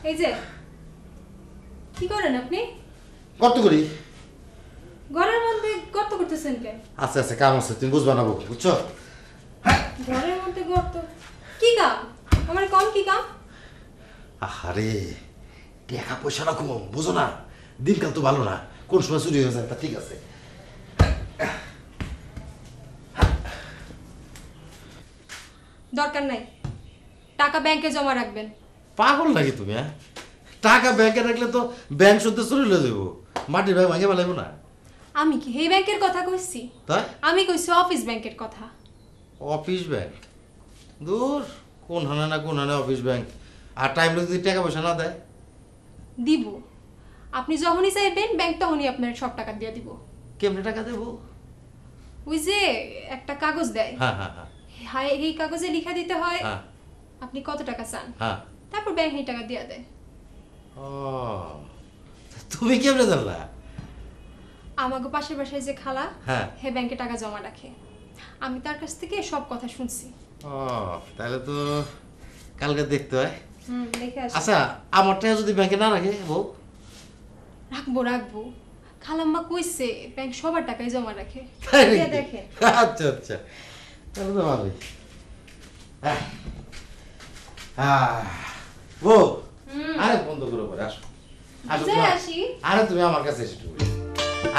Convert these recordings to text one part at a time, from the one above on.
এই যে কি করেন আপনি? কত করি ঘরের মধ্যে গর্ত করতেছেন কেন? আচ্ছা আচ্ছা কাম আছে, তুমি বুঝবা না বুঝছো? ঘরের মধ্যে গর্ত কি কাম? আমার কম কি কাম? আরে টাকা পয়সা না কম, বুঝো না? দিনকাল তো ভালো না, কোন সময় চুরি হয়ে যায় তা ঠিক আছে। দরকার নাই, টাকা ব্যাংকে জমা রাখবেন। পাগল নাকি তুমি? হ্যাঁ, টাকা ব্যাংকে রাখলে তো ব্যাংক শুদ্ধ চুরি হয়ে যাবো, মাটির ব্যাংক ভাঙে ফেলাইবো না। আমি কি এই ব্যাংকের কথা কইছি? তাই আমি কইছি অফিস ব্যাংকের কথা। অফিস ব্যাংক দূর, কোন হানে না কোন হানে অফিস ব্যাংক। আর টাইম যদি টাকা পয়সা না দেয়? দিব, আপনি যখনই চাইবেন ব্যাংক তখনই আপনার সব টাকা দিয়ে দিব। কেমনে টাকা দেবো? ওই যে একটা কাগজ দেয়, হ্যাঁ হ্যাঁ হ্যাঁ হ্যাঁ, এই কাগজে লিখা দিতে হয় হ্যাঁ আপনি কত টাকা চান, হ্যাঁ। তারপর ব্যাংক এই টাকা দিয়ে দেয়। ও, তুমি কেমনে জানলা? আমাকে পাশের বাসায় যে খালা, হ্যাঁ হে ব্যাংকে টাকা জমা রাখে, আমি তার কাছ থেকে সব কথা শুনছি। ও, তাহলে তো কালকে দেখতে হয়। দেখে আসি। আচ্ছা, আমার টাকা যদি ব্যাংকে না রাখে বউ? রাখবো রাখবো, খালাম্মা কইছে ব্যাংক সবার টাকাই জমা রাখে। তাই নাকি? দিয়ে দেখেন। আচ্ছা আচ্ছা, তাহলে তো ভালোই। বউ, আরে বন্ধ করো পরে, আসো আসো যাই তোমার- আসি। আরে তুমি আমার কাছে এসে ঢুকো।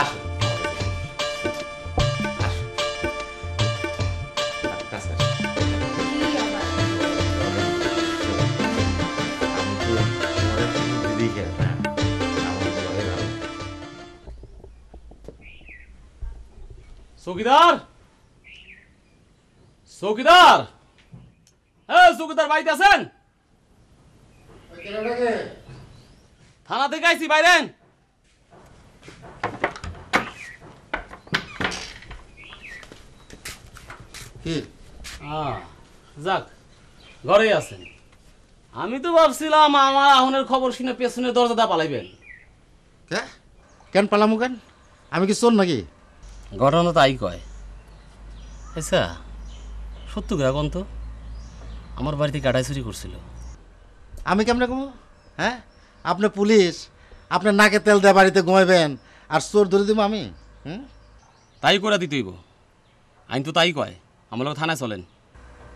আসো আসো। কাছে আসো। কি আবার? আমি তো তোমার দিদি খেয়ে না, আমার ঘরে ভালো। চৌকিদার, চৌকিদার, হ্যাঁ চৌকিদার বাড়িতে আছেন? থানা থেকে আইছি, বাইরেন। কি? যাক, ঘরেই আছেন। আমি তো ভাবছিলাম আমার আহনের খবর শুনে পেছনে দরজাটা পালাইবেন। কে? কেন পালামু কেন? আমি কি চোর নাকি? ঘটনা তাই কয়। আচ্ছা, সত্য করে এখন তো আমার বাড়িতে গাড়াই চুরি করছিল। আমি কেমনে কমু? হ্যাঁ, আপনি পুলিশ, আপনার নাকে তেল দেয় বাড়িতে ঘুমাইবেন আর চোর ধরে দিব আমি? হুম, তাই করে দিতেইব, আইন তো তাই কয়। আমার লোক থানায় চলেন।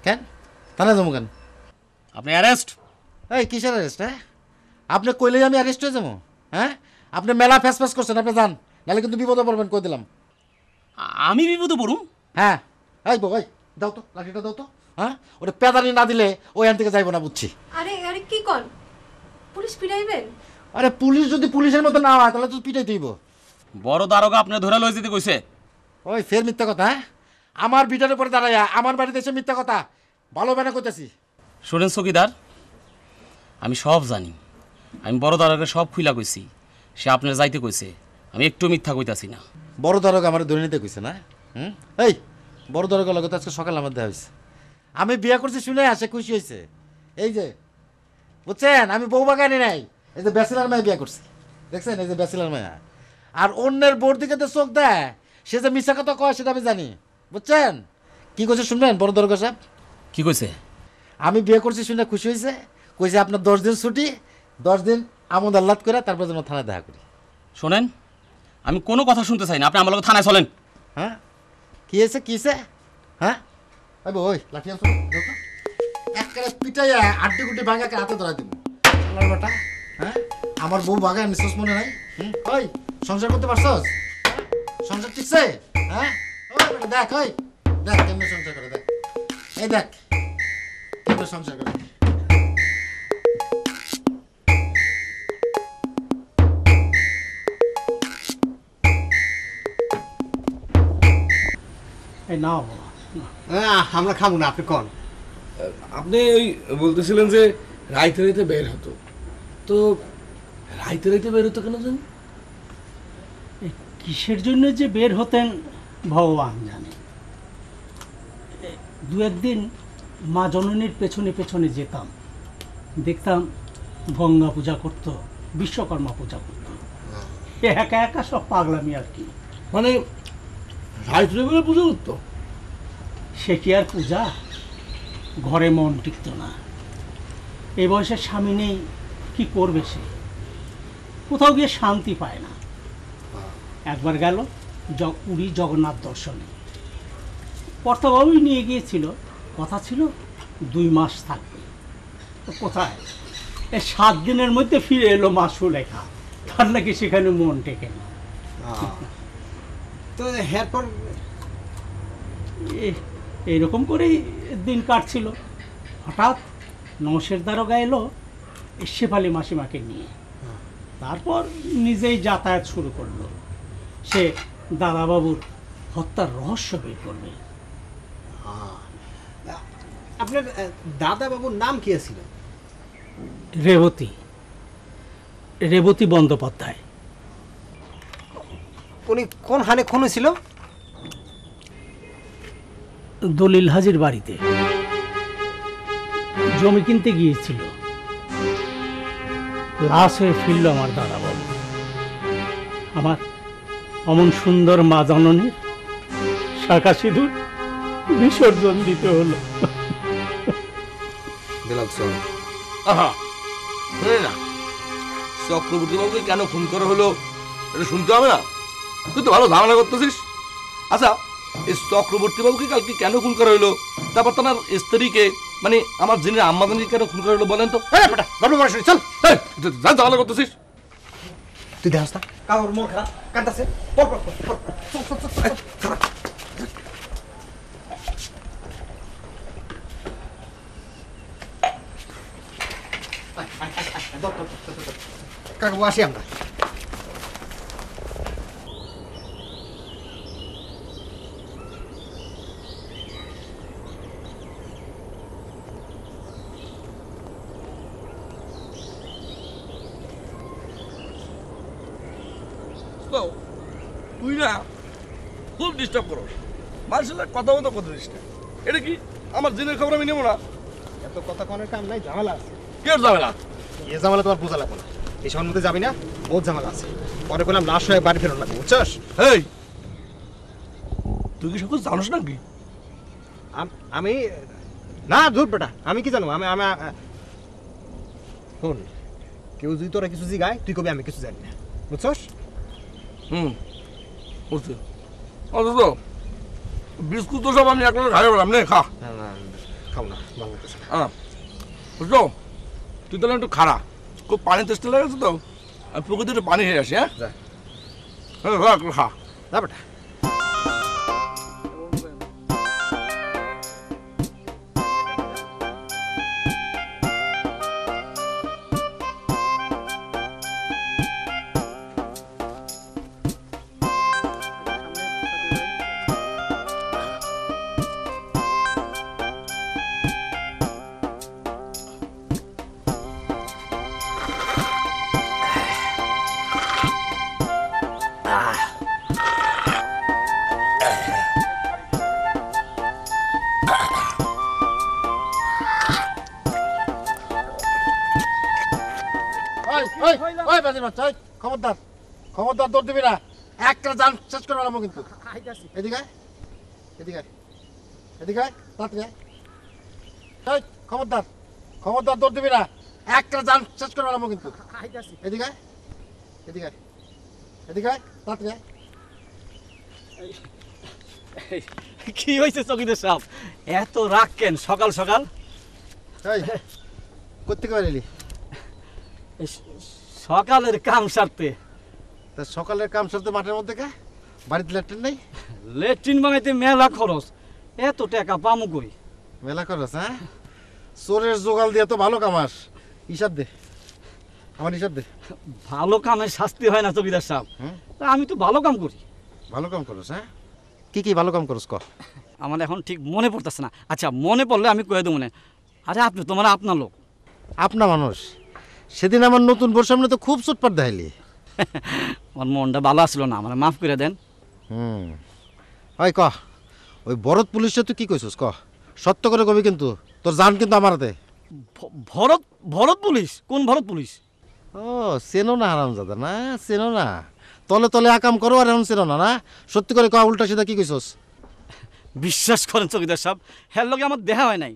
কেন থানায় যাবো কেন? আপনি অ্যারেস্ট। এই কিসের অ্যারেস্ট? হ্যাঁ, আপনি কইলেই আমি অ্যারেস্ট হয়ে যাবো? হ্যাঁ, আপনি মেলা ফ্যাস ফ্যাস করছেন, আপনি যান, নাহলে কিন্তু বিপদে পড়বেন, কই দিলাম। আমি বিপদে পড়ুম? হ্যাঁ, এই বউ, এই দাও তো লাঠিটা দাও তো। হ্যাঁ, ওটা পেদানি না দিলে ওই আন থেকে যাইবো না, বুঝছি। আরে আরে কি কন, পুলিশ পিটাইবেন? আরে পুলিশ যদি পুলিশের মতো না হয় তাহলে তো পিটাই দিব। বড় দারোগা আপনি ধরে লই যেতে কইছে। ওই ফের মিথ্যা কথা? হ্যাঁ, আমার বিটার উপরে দাঁড়াইয়া আমার বাড়িতে এসে মিথ্যা কথা ভালো বেনা করতেছি। শোনেন চৌকিদার, আমি সব জানি। আমি বড় দারোগাকে সব খুইলা কইছি, সে আপনার যাইতে কইছে। আমি একটু মিথ্যা কইতাছি না। বড় দরগ আমার ধরে নিতে কইছে না? এই বড় দরগের লগে তো আজকে সকালে আমার দেওয়া হয়েছে। আমি বিয়ে করছি শুনে আসে খুশি হয়েছে। এই যে বুঝছেন, আমি বউ বাগানি নাই, এই যে ব্যাচেলার মেয়ে বিয়ে করছি, দেখছেন? এই যে ব্যাচেলার মেয়ে। আর অন্যের বোর দিকে তো চোখ দেয়, সে যে মিশা কথা কয় সেটা আমি জানি, বুঝছেন? কি কইছে শুনবেন বড় দরগ সাহেব? কি কইছে? আমি বিয়ে করছি শুনে খুশি হয়েছে, কইছে আপনার 10 দিন ছুটি, 10 দিন আমোদ আহ্লাদ করে তারপর যেন থানায় দেখা করি। শোনেন, আমি কোনো কথা শুনতে চাই না, আপনি আমার লোক থানায় চলেন। হ্যাঁ, কি হয়েছে কি হয়েছে? হ্যাঁ, ওই লাঠি আনছো, একবারে পিটাইয়া আড্ডি গুটি ভাঙাকে হাতে ধরা দিব বেটা। হ্যাঁ, আমার বউ বাগায় নিঃশ্বাস মনে নাই? ওই সংসার করতে পারছস? সংসার ঠিকছে? হ্যাঁ, ওই বেটা দেখ, ওই দেখ কেমনে সংসার করে, দেখ এই দেখ কেমনে সংসার করে। এই নাও আমরা খাবো না, আপনি কন। আপনি ওই বলতেছিলেন যে রাইতে রাইতে বের হতো, তো রাইতে রাইতে বের হতো কেন জানি? এই কিসের জন্য যে বের হতেন ভগবান জানে। দু একদিন মা জননীর পেছনে পেছনে যেতাম, দেখতাম গঙ্গা পূজা করতো, বিশ্বকর্মা পূজা করতো, একা একা সব পাগলামি আর কি। মানে রাইতে বের পুজো করতো? সে কি আর পূজা, ঘরে মন টিকত না। এই বয়সে স্বামী নেই, কি করবে সে? কোথাও গিয়ে শান্তি পায় না। একবার গেল পুরী জগন্নাথ দর্শনে, কর্তাবাবুই নিয়ে গিয়েছিল, কথা ছিল 2 মাস থাকবে। তো কোথায়, 7 দিনের মধ্যে ফিরে এলো মা সুলেখা, তার নাকি সেখানে মন টেকে না। তো এরপর এইরকম করেই দিন কাটছিল। হঠাৎ নৌশের দারোগা এলো শেফালি মাসিমাকে নিয়ে, তারপর নিজেই যাতায়াত শুরু করলো। সে দাদাবাবুর হত্যার রহস্য বের করবে। আপনার দাদা বাবুর নাম কি ছিল? রেবতী বন্দ্যোপাধ্যায়। উনি কোন হানে খুন হয়েছিল? দলিল হাজির বাড়িতে জমি কিনতে গিয়েছিল, লাশ হয়ে ফিরল আমার দাদাবাবু। আমার অমন সুন্দর মা জননীর শাখা সিঁদুর বিসর্জন দিতে হলো। আহা, শুনে না, চক্রবর্তী বাবুকে কেন খুন করা হলো এটা শুনতে হবে না? তুই তো ভালো ধারণা করতেছিস। আচ্ছা, এই চক্রবর্তী বাবুকে কালকে কেন খুন করা হলো, তারপর তোমার স্ত্রীকে মানে আমার জিনের আম্মাদানিকে কেন খুন করা হলো বলেন তো? চল, যা ঝামেলা করতেছিস। তুই দেখাস না কার মন খারাপ কাঁদতেছে। কাকু আসি আমরা। তুই না খুব ডিস্টার্ব করো, মানুষের কথা মতো কথা দিস না। এটা কি আমার জিনের খবর আমি নেবো না? এত কথা কনের কাম নাই, ঝামেলা আছে। কি আর ঝামেলা? এ ঝামেলা তোমার বোঝা লাগবে না, এই সময়ের মধ্যে যাবি না, বহুত ঝামেলা আছে। পরে বললাম লাশ হয়ে বাড়ি ফেরত লাগবে, বুঝছস? এই তুই কি সব জানোস নাকি? আমি না ধুর বেটা, আমি কি জানো? আমি আমি শোন, কেউ যদি তোরা কিছু জিগায় তুই কবি আমি কিছু জানি না, বুঝছস? বুঝছি। অথচ বিস্কুট তো সব আমি একটা খাই বললাম, নে খা। খাও না, ভালো লাগতেছে না। বুঝছো, তুই তাহলে একটু খারা, খুব পানি তেষ্টা লেগেছে তো, আমি পুকুর একটু পানি খেয়ে আসি। হ্যাঁ, যা। একটু খা। না বেটা। খবরদার, খবরদার, দৌড় দিবি না, একটা জান শেষ করে আনবো কিন্তু। এদিকে এদিকে এদিকে তাড়াতাড়ি। খবরদার, খবরদার, দৌড় দিবি না, একটা জান শেষ করে আনবো কিন্তু। এদিকে এদিকে এদিকে তাড়াতাড়ি। কি হয়েছে চকিদার সাহেব, এত রাগ কেন সকাল সকাল? কোথেকে বেরিলি? সকালের কাম সারতে। তা সকালের কাম সারতে মাঠের মধ্যে কে? বাড়িতে ল্যাট্রিন নেই? ল্যাট্রিন বানাইতে মেলা খরচ, এত টাকা পামু কই? মেলা খরচ? হ্যাঁ, চোরের জোগাল দিয়ে তো ভালো কামাস। হিসাব দে, আমার হিসাব দে। ভালো কামের শাস্তি হয় না চকিদার সাহেব, তা আমি তো ভালো কাম করি। ভালো কাম করস? হ্যাঁ, কি কি ভালো কাম করস ক? আমার এখন ঠিক মনে পড়তেছে না। আচ্ছা, মনে পড়লে আমি কয়ে দেবো মনে। আরে আপনি তো মানে আপনার লোক। আপনা মানুষ, সেদিন আমার নতুন বোর সামনে তো খুব চুটপাট দেখাইলি। আমার মনটা ভালো আসলো না, মানে মাফ করে দেন। ওই ক, ওই ভরত পুলিশে তুই কি কইছিস ক? সত্য করে কবি কিন্তু, তোর জান কিন্তু আমার হাতে। ভরত? ভরত পুলিশ? কোন ভরত পুলিশ? ও চেনো না হারামজাদা, না চেনো না, তলে তলে আকাম করো আর এখন চেনো না? না সত্যি করে ক, উল্টা সিধা কি কইছস? বিশ্বাস করেন চকিদার সাহেব, হ্যার লগে আমার দেখা হয় নাই।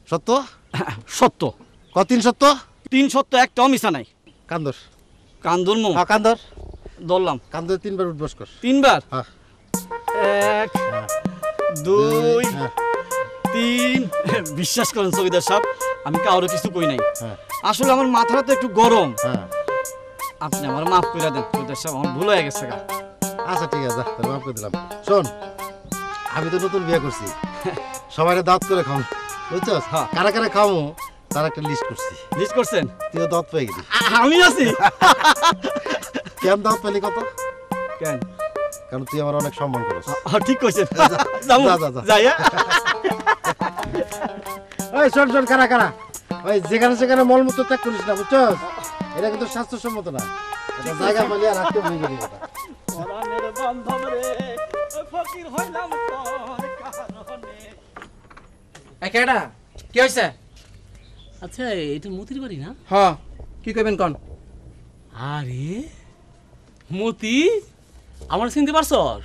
সত্য? সত্য। কতিন সত্য? 3 সত্য একটাও মিছা নাই। কান্দর কান ধরমু? হ্যাঁ কান্দর ধরলাম। কান্দর 3 বার উঠবস কর। 3 বার? হ্যাঁ 1 2 3। বিশ্বাস করেন জমিদার সাহেব, আমি কাউরে কিছু কই নাই। হ্যাঁ আসলে আমার মাথাটা তো একটু গরম। হ্যাঁ আপনি আমার মাফ করে দেন জমিদার সাহেব, আমার ভুল হয়ে গেছে গা। আচ্ছা ঠিক আছে, তাহলে মাফ করে দিলাম। শোন, আমি তো নতুন বিয়ে করছি, সবাই দাওয়াত করে খাও, বুঝছস? হ্যাঁ। কারা কারা খাও তার একটা লিস্ট করছি। লিস্ট করছেন? তুইও দাওয়াত পেয়ে গেলি। আমি আছি। কেন দাওয়াত পেলি কত? কেন? কারণ তুই আমার অনেক সম্মান করিস। ঠিক কইছেন। যা, যা, যা। যাই। ওই শোন শোন, কারা কারা ওই যেখানে সেখানে মলমূত্র ত্যাগ করিস না, বুঝছস? এটা কিন্তু স্বাস্থ্যসম্মত না। এটা জায়গা পালি আর রাখতে ভুলে গেলি কথা। পরাণের বান্ধব রে, ফকির হইলাম তোর কারণে। কেডা কি হইছে? আচ্ছা এটা মতির বাড়ি না? হ, কি কইবেন কোন? আরে মতি, আমার চিনতে পারছস?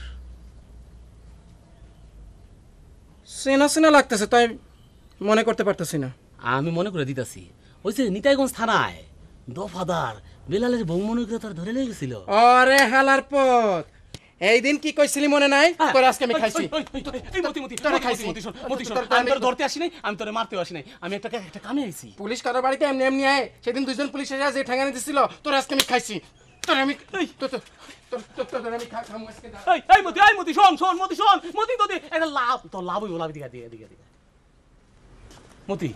চেনা চেনা লাগতেছে, তাই মনে করতে পারতেছি না। আমি মনে করে দিতাছি, ওই যে নিতাইগঞ্জ থানায় দফাদার বেলালের বউ মনে করে তার ধরে লেগে গেছিল। আরে হালার পথ, এই দিন কি কইছিলি মনে নাই? তোর আজকে আমি খাইছি। এই মতি মতি তোরে খাইছি। মতি শোন, মতি শোন, আমি তোরে ধরতে আসি নাই, আমি তোরে মারতেও আসি নাই, আমি একটা কামে আইছি। পুলিশ কারো বাড়িতে এমনি এমনি আয়, সেদিন দুইজন পুলিশ এসে যে ঠ্যাঙ্গানি দিছিল, তোর আজকে আমি খাইছি। তোর আমি তোর আমি খামু আজকে। এই মতি শোন শোন, মতি শোন, মতি তো একটা লাভ, তোর লাভ হইব, লাভ দিকে দিকে মতি।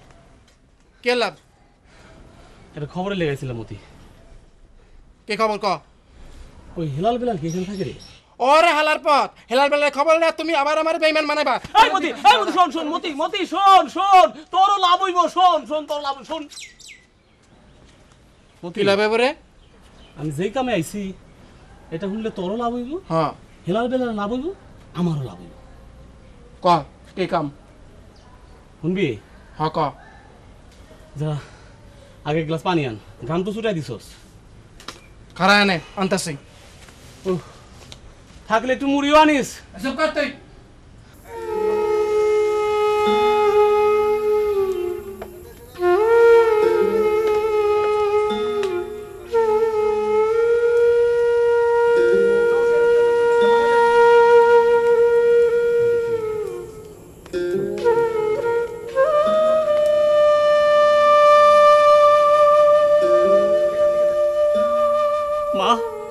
কে লাভ? একটা খবরে লেগেছিল মতি। কে খবর ক? ওই হেলাল বেলাল কি এখানে থাকে রে? ওরে হালার পথ, হেলাল বেলার খবর না, তুমি আবার আমার বেঈমান মানাবা। এই মতি শোন শোন, মতি শোন শোন, তোরও লাভ হইব, শোন শোন, তোর লাভ শোন। মতি, কি লাভ এবারে? আমি যেই কামে আইছি এটা শুনলে তোরও লাভ হইব, হ্যাঁ হেলাল বেলার লাভ হইব, আমারও লাভ হইব। ক কে কাম? শুনবি? হ ক। যা আগে গ্লাস পানি আন, গান তো ছুটাই দিছস। খারা এনে আনতাছি। থাকলে একটু মুড়িও আনিস। এসব কর তুই।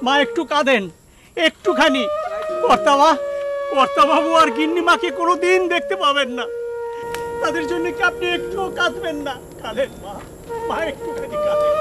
মা একটু কাঁদেন, একটুখানি। কর্তাবাবু আর গিন্নিমাকে কোনোদিন দেখতে পাবেন না, তাদের জন্য কি আপনি একটুও কাঁদবেন না? কাঁদেন মা, একটুখানি কাঁদেন।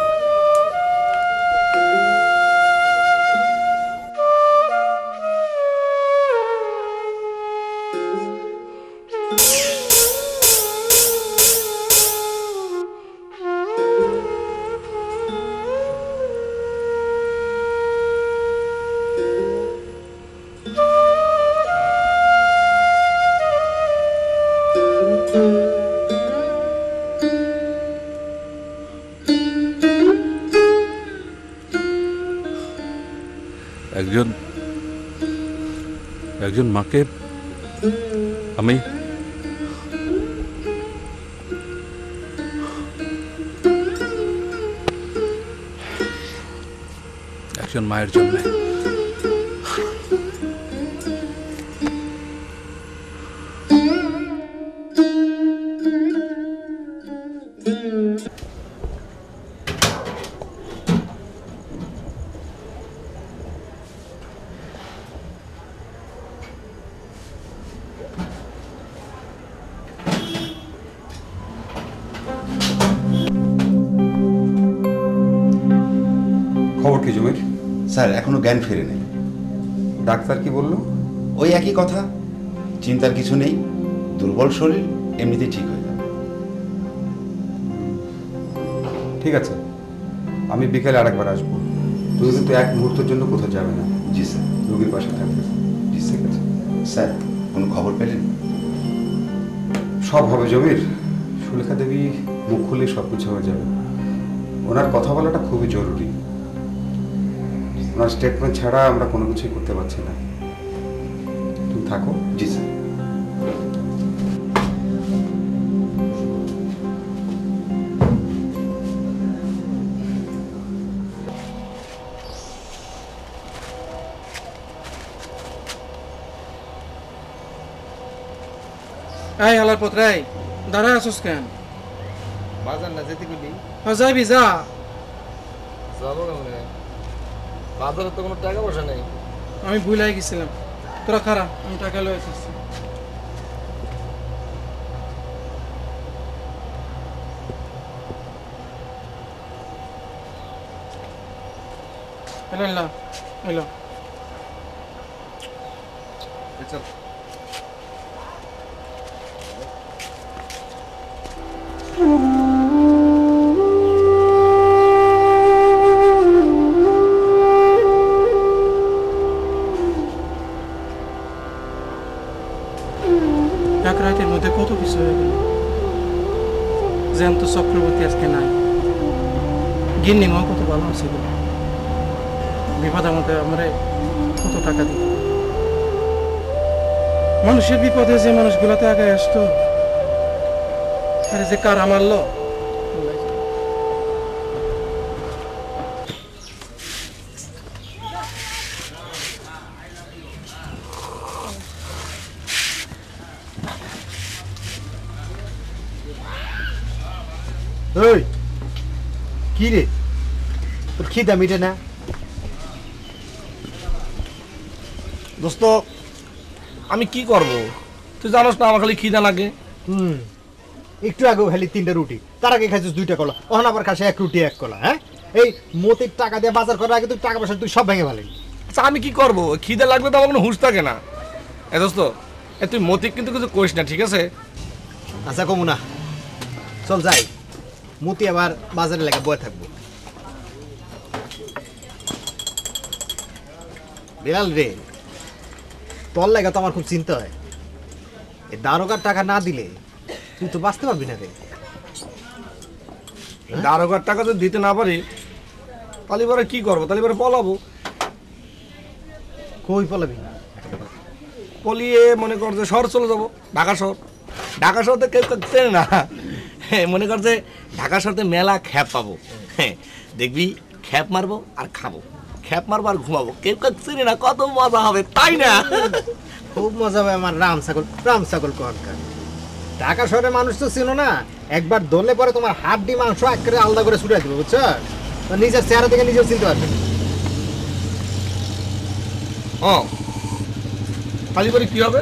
একজন মাকে আমি একজন মায়ের জন্য খবর কি জমির? স্যার এখনো জ্ঞান ফেরেনি। ডাক্তার কি বললো? ওই একই কথা, চিন্তার কিছু নেই, দুর্বল শরীর, এমনিতেই ঠিক হয়ে যাবে। ঠিক আছে, আমি বিকেলে আরেকবার আসবো। তুমি কিন্তু এক মুহূর্তের জন্য কোথাও যাবে না। জি স্যার। রোগীর পাশে থাকবে। জি ঠিক আছে স্যার। কোনো খবর পেলেন? সব হবে জমির। সুলেখা দেবী মুখ খুলে সব কিছু হয়ে যাবে। ওনার কথা বলাটা খুবই জরুরি। ওনার স্টেটমেন্ট ছাড়া আমরা কোনো কিছুই করতে পারছি না। তুমি থাকো। জি স্যার। এই হালার পত্রাই দাঁড়া আসুস কেন? বাজার না যেতে গেলি যাবি যা। যাবো কেমনে? বাজারে তো কোনো টাকা পয়সা নেই। আমি ভুলাই গেছিলাম, তোরা খারা, আমি টাকা লয়ে আসছি। এলো এলো চল। এক রাতের মধ্যে কত কিছু হয়ে গেল। জ্যান্ত চক্রবর্তী আজকে নাই, গিন্নি মা কত ভালো ছিল, বিপদের মধ্যে আমরা কত টাকা দিত। মানুষের বিপদে যে মানুষগুলোতে আগে আসতো, আরে যে কারা মারলো। ওই কি রে, তোর খিদা মিটে না? দোস্ত আমি কি করব, তুই জানোস না আমার খালি খিদা লাগে। একটু আগেও খালি 3টা রুটি, তার আগে খাইছিস 2টা কলা, ওখানে আবার খাসে 1 রুটি 1 কলা। হ্যাঁ, এই মতির টাকা দিয়ে বাজার করার আগে তুই টাকা পয়সা তুই সব ভেঙে ফেলি। আচ্ছা আমি কি করব, খিদা লাগলে তো আমার কোনো হুঁশ থাকে না। এ দোস্ত তুই মতিক কিন্তু কিছু করিস না, ঠিক আছে? আচ্ছা কমু না, চল যাই, মতি আবার বাজারে লেগে বয়ে থাকবো। বেলাল রে, তোর লাগে তো আমার খুব চিন্তা হয়। এই দারোগার টাকা না দিলে তুই তো বাঁচতে পারবি না রে। দারোগার টাকা যদি দিতে না পারি তাহলে পরে কি করবো? তাহলে পরে পলাবো। কই পলাবি? পলিয়ে মনে কর যে শহর চলে যাবো, ঢাকা শহর। ঢাকা শহরতে কেউ চেনে না, মনে কর যে ঢাকা শহরতে মেলা খ্যাপ পাবো। হ্যাঁ, দেখবি খ্যাপ মারবো আর খাবো, খ্যাপ মারবো আর ঘুমাবো, কেউ চেনে না, কত মজা হবে তাই না? খুব মজা হবে আমার রাম ছাগল কনকার। ঢাকা শহরে মানুষ তো ছিল না, একবার ধরলে পরে তোমার হাড্ডি মাংস একেবারে আলাদা করে ছুটাই দেবো, বুঝছো? তো নিজের চেহারা থেকে নিজেও চিনতে পারবে। তালি পরে কি হবে?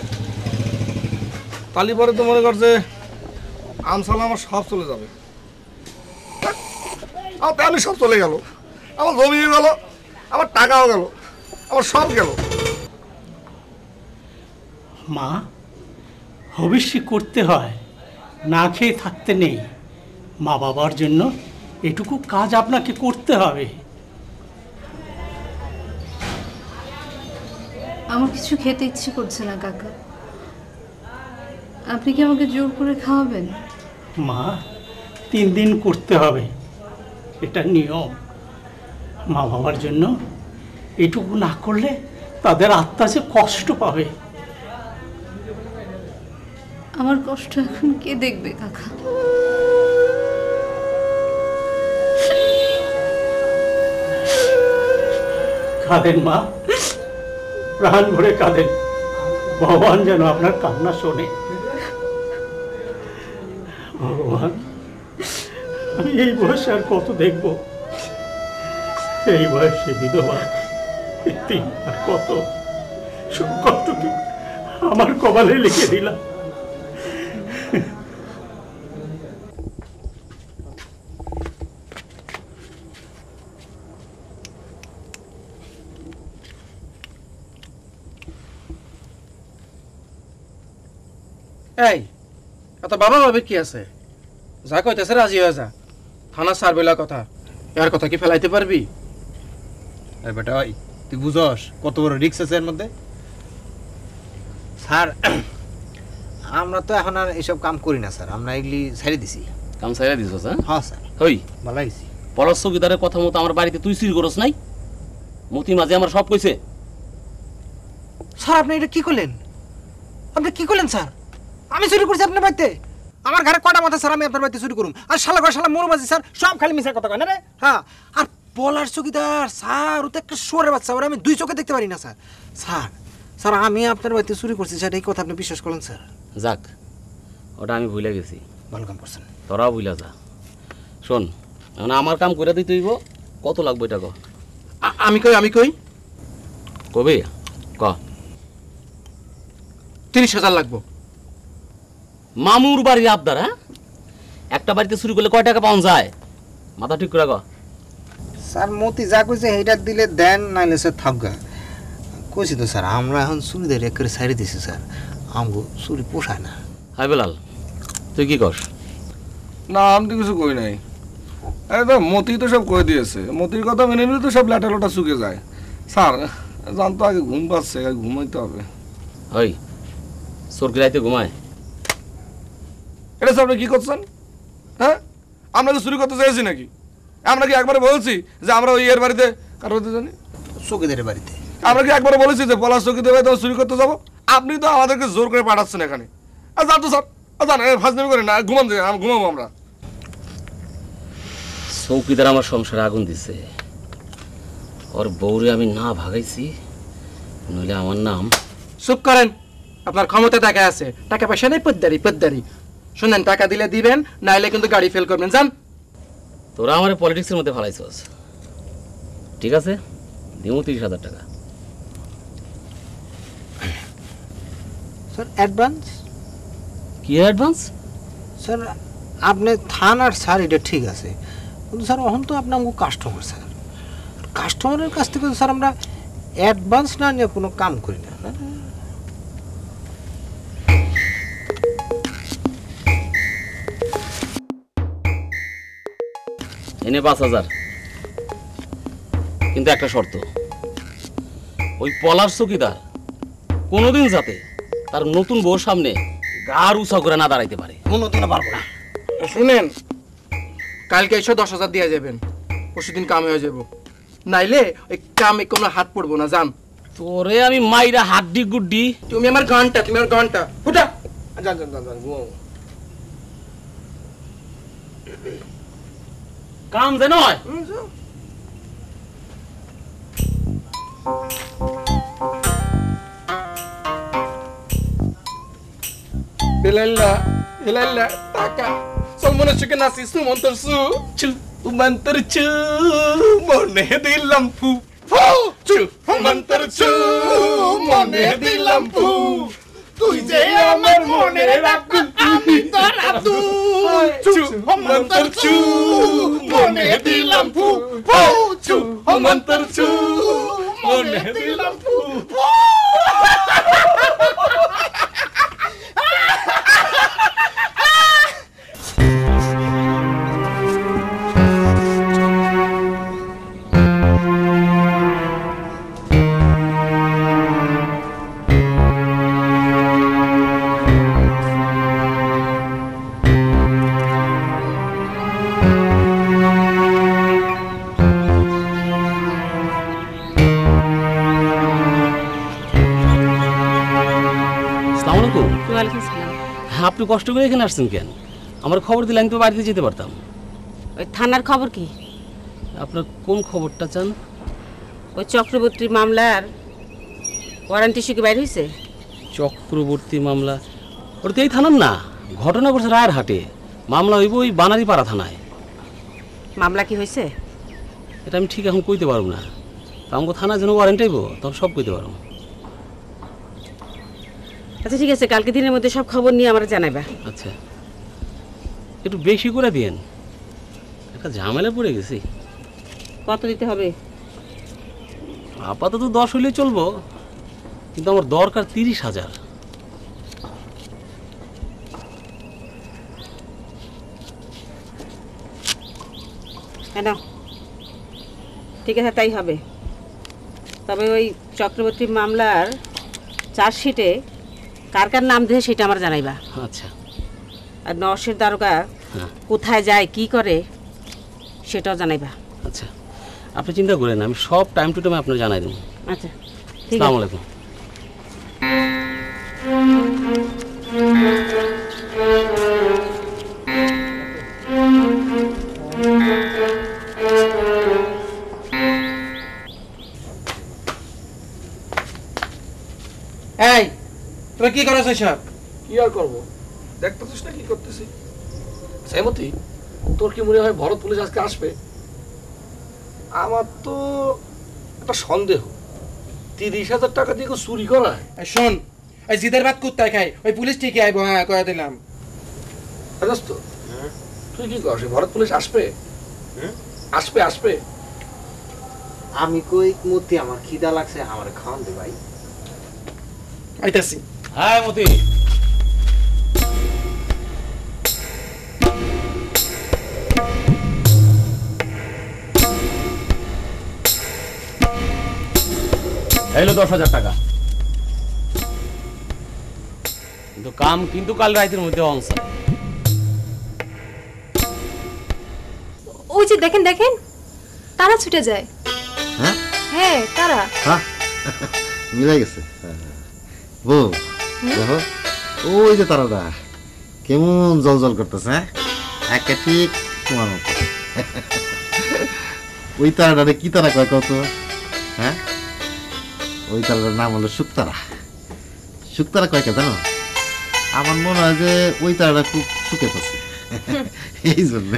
তালি পরে তো মনে কর যে আমসালা আমার সব চলে যাবে। আমি সব চলে গেল, আমার জমিও গেল, আমার টাকাও গেল, আমার সব গেল। মা, ভবিষ্যৎ করতে হয়, না খেয়ে থাকতে নেই। মা বাবার জন্য এটুকু কাজ আপনাকে করতে হবে। আমার কিছু খেতে ইচ্ছে করছে না কাকা, আপনি কি আমাকে জোর করে খাওয়াবেন? মা, 3 দিন করতে হবে, এটা নিয়ম। মা বাবার জন্য এটুকু না করলে তাদের আত্মা যে কষ্ট পাবে। আমার কষ্ট এখন কে দেখবে কাকা? কাঁদেন মা, প্রাণ ভরে কাঁদেন, ভগবান যেন আপনার কান্না শোনে। ভগবান, আমি এই বয়সে আর কত দেখব? এই বয়সে বিধবা, আর কত কত আমার কপালে লিখে দিলাম। এই এত বাবা ভাবে কি আছে? যা কইতেছে রাজি হয়ে যা, থানা সারবেলা কথা, এর কথা কি ফেলাইতে পারবি? বেটা ভাই, তুই বুঝস কত বড় রিক্স আছে এর মধ্যে? স্যার, আমরা তো এখন আর এসব কাম করি না স্যার, আমরা এগুলি ছেড়ে দিছি। কাম ছাইরা দিছ? হ্যাঁ স্যার, হই ভালো হয়েছি। পলাশ চৌকিদারের কথা মতো আমার বাড়িতে তুই চুরি করস নাই? মতি মাঝে আমার সব কইছে। স্যার আপনি এটা কি করলেন? আপনি কি করলেন স্যার? আমি চুরি করছি আপনার বাড়িতে? আমার ঘরে কটা মাথা স্যার আমি আপনার বাড়িতে চুরি করুম? আর শালা ঘর শালা মরবাজি স্যার, সব খালি মিশার কথা কয় না রে। হ্যাঁ, আর পলাশ চৌকিদার স্যার, ও তো একটা শুয়োরের বাচ্চা, ওরা আমি 2 চোখে দেখতে পারি না স্যার। স্যার স্যার আমি আপনার বাড়িতে চুরি করছি স্যার, এই কথা আপনি বিশ্বাস করেন স্যার? যাক, ওটা আমি ভুলে গেছি। ভালো কাম করছেন। তোরাও ভুলে যা। শোন, মানে আমার কাম করে দিতে হইব। কত লাগবে এটা ক? আমি কই কবে ক? 30,000 লাগবো। মামুর বাড়ির আবদার? হ্যাঁ, একটা বাড়িতে চুরি করলে কয় টাকা পাওয়া যায়? মাথা ঠিক করে ক। স্যার মতি যা কইছে সেইটা দিলে দেন, নাইলে স্যার থাকগা। কইছি তো স্যার, আমরা এখন চুরিদের এক করে ছাড়ি দিছি স্যার, আমগো চুরি পোষায় না। হাই বেলাল, তুই কি কস? না আমি তো কিছু কই নাই। একদম মতি তো সব কয়ে দিয়েছে, মতির কথা মেনে নিলে তো সব ল্যাটা লোটা শুকে যায়। স্যার জানতো আগে ঘুম পাচ্ছে, আগে ঘুমাইতে হবে। ওই সরকি রাইতে ঘুমায়? এটা স্যার আপনি কি করছেন? হ্যাঁ, আমরা কি চুরি করতে চাইছি নাকি? আমরা কি একবারে বলছি যে আমরা ওই এর বাড়িতে কারো বাড়িতে জানি চকিদের বাড়িতে? আমরা কি একবারে বলেছি যে পলাশ চকিদের বাড়িতে চুরি করতে যাবো? আপনি তো আমাদেরকে জোর করে পাঠাচ্ছেন এখানে। আর যান তো স্যার, জান ফাজলামি করেন না, ঘুমাম যে ঘুমাবো আমরা। চৌকিদার আমার সংসারে আগুন দিছে। ওর বউরে আমি না ভাগাইছি, নইলে আমার নাম। চুপ করেন, আপনার ক্ষমতা টাকা আছে, টাকা পয়সা নেই, পদ্দারি। শুনেন, টাকা দিলে দিবেন, নাইলে কিন্তু গাড়ি ফেল করবেন। যান। তোরা আমার পলিটিক্সের মধ্যে ফালাইছস, ঠিক আছে? দিব 30,000 টাকা। Sir advance? কি অ্যাডভান্স? স্যার আপনি থানার স্যার, এটা ঠিক আছে, কিন্তু স্যার এখন তো আপনি আমাকে কাস্টমার স্যার, কাস্টমারের কাছ থেকে স্যার আমরা অ্যাডভান্স না নিয়ে কোনো কাম করি না। এনে 5,000, কিন্তু একটা শর্ত, ওই পলাশ চৌকিদার কোনোদিন যাতে তার নতুন বউর সামনে গার উঁচা করে না দাঁড়াইতে পারে। কোনোদিনও পারবো না। শুনেন, কালকে এসে 10,000 দিয়ে যাবেন, পরশুদিন কাম হয়ে যাব, নাইলে ওই কামে কোনো হাত পড়বো না। যান। তোরে আমি মাইরা হাড্ডি গুড্ডি। তুমি আমার ঘন্টা ফুটা। যান যান যান যান, ঘুমাও। কাম যেন হয়। Belalla, taka. Sol mona suka nasi su montar su. Mantar cu, mone di lampu. Cu, mantar cu, mone di lampu. তুই যে আমার মনে রাখবি, আমি তোর আব্দু। চু মন্তর চু, মনে দিলাম ফু। চু মন্তর চু, মনে দিলাম ফু। আপনি কষ্ট করে এখানে আসছেন কেন? আমার খবর দিলে আমি তো বাড়িতে যেতে পারতাম। ওই থানার খবর কি? আপনার কোন খবরটা চান? ওই চক্রবর্তী মামলার ওয়ারেন্ট ইস্যু কি বাইর হয়েছে? চক্রবর্তী মামলা? ওটা তো এই থানার না, ঘটনা ঘটছে রায়েরহাটে। মামলা হইব ওই বানারীপাড়া থানায়। মামলা কি হয়েছে? এটা আমি ঠিক এখন কইতে পারবো না। আমাকে থানায় যেন ওয়ারেন্ট আইব তখন সব কইতে পারবো। আচ্ছা ঠিক আছে, কালকে দিনের মধ্যে সব খবর নিয়ে আমার জানাইবা। আচ্ছা, একটু বেশি করে দিয়েন, একটা ঝামেলা পড়ে গেছি। কত দিতে হবে? আপাতত 10 হইলে চলবো, কিন্তু আমার দরকার 30,000। হ্যাঁ, ঠিক আছে, তাই হবে। তবে ওই চক্রবর্তী মামলার চার্জশিটে কার কার নাম দিয়ে সেটা আমার জানাইবা। আচ্ছা। আর নরসের দারোগা কোথায় যায় কি করে সেটাও জানাইবা। আচ্ছা, আপনি চিন্তা করেন, আমি সব টাইম টু টাইম আপনার জানাই দেবো। আচ্ছা ঠিক আছে। আসসালামু আলাইকুম। এই তুমি কি করছ সব? কি আর করবো, দেখতেছিস না কি করতেছি? সেমতি, তোর কি মনে হয় ভরত পুলিশ আজকে আসবে? আমার তো একটা সন্দেহ, 30,000 টাকা দিয়ে চুরি করা। শোন, ওই জিদের ভাত কুত্তায় খায়, ওই পুলিশ ঠিকই আইবো, হ্যাঁ কয়ে দিলাম। দোস্ত, তুই কি কর, ভরত পুলিশ আসবে? আসবে আসবে। আমি কই মতি, আমার খিদা লাগছে, আমার খাওয়ান দে ভাই। আইতাছি। হ্যাঁ মতি, এলো 10,000 টাকা, কিন্তু কাম কিন্তু কাল রাতের মধ্যে অংশ। ওই যে দেখেন দেখেন, তারা ছুটে যায়। হ্যাঁ হ্যাঁ তারা। হ্যাঁ মিলাই গেছে। বউ দেখো, ওই যে তারাটা কেমন জল জল করতেছে। হ্যাঁ একটা ঠিক তোমার মতো। ওই তারাটা কি তারা কয় কত? হ্যাঁ ওই তারাটার নাম হলো শুকতারা। শুকতারা কয়কে জানো? আমার মনে হয় যে ওই তারাটা খুব সুখে আছে, এই জন্য।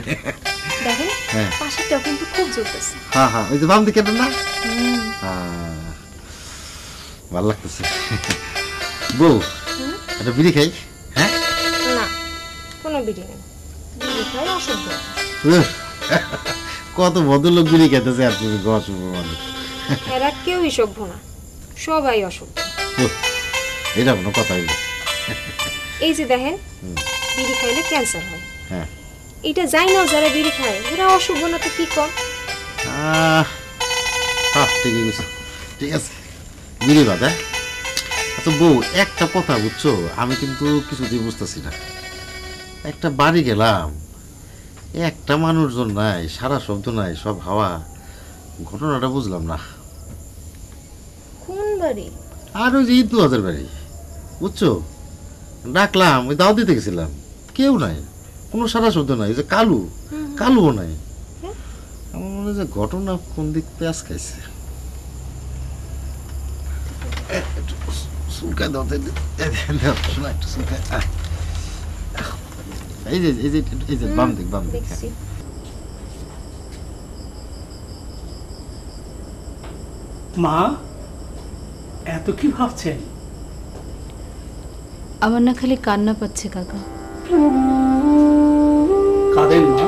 দেখেন হ্যাঁ পাশেরটাও কিন্তু খুব জ্বলতেছে। হ্যাঁ হ্যাঁ, ওই যে বাম দিকে না, ভালো লাগতেছে। বউ একটা বিড়ি খাই। হ্যাঁ না, কোনো বিড়ি নেই, বিড়ি খাই অসভ্য। কত ভদ্রলোক বিড়ি খাইতেছে আর তুমি অসভ্য মানুষ। এরা কেউই সভ্য না, সবাই অসভ্য। এটা কোনো কথা হইল? এই যে দেখেন, বিড়ি খাইলে ক্যান্সার হয়। হ্যাঁ এটা যাই না, যারা বিড়ি খায় এরা অসভ্য না তো কি কর? ঠিকই বুঝছো, ঠিক আছে বিড়ি বাদ। হ্যাঁ আচ্ছা বউ, একটা কথা বুঝছো, আমি কিন্তু কিছুতেই বুঝতেছি না। একটা বাড়ি গেলাম, একটা মানুষজন নাই, সারা শব্দ নাই, সব হাওয়া। ঘটনাটা বুঝলাম না। কোন বাড়ি? আর ওই যে ঈদ বাজার বাড়ি, বুঝছো, ডাকলাম, ওই দাও দিতে গেছিলাম, কেউ নাই, কোনো সারা শব্দ নাই। ওই যে কালু, কালুও নাই। আমার মনে হয় যে ঘটনা কোন দিক পেঁয়াজ খাইছে। চুলকায় দাও, শোনা একটু চুলকায়। এই যে এই যে এই যে বাম দিক, বাম দিক। মা, এত কি ভাবছেন? আমার না খালি কান্না পাচ্ছে কাকা। কাঁদেন মা,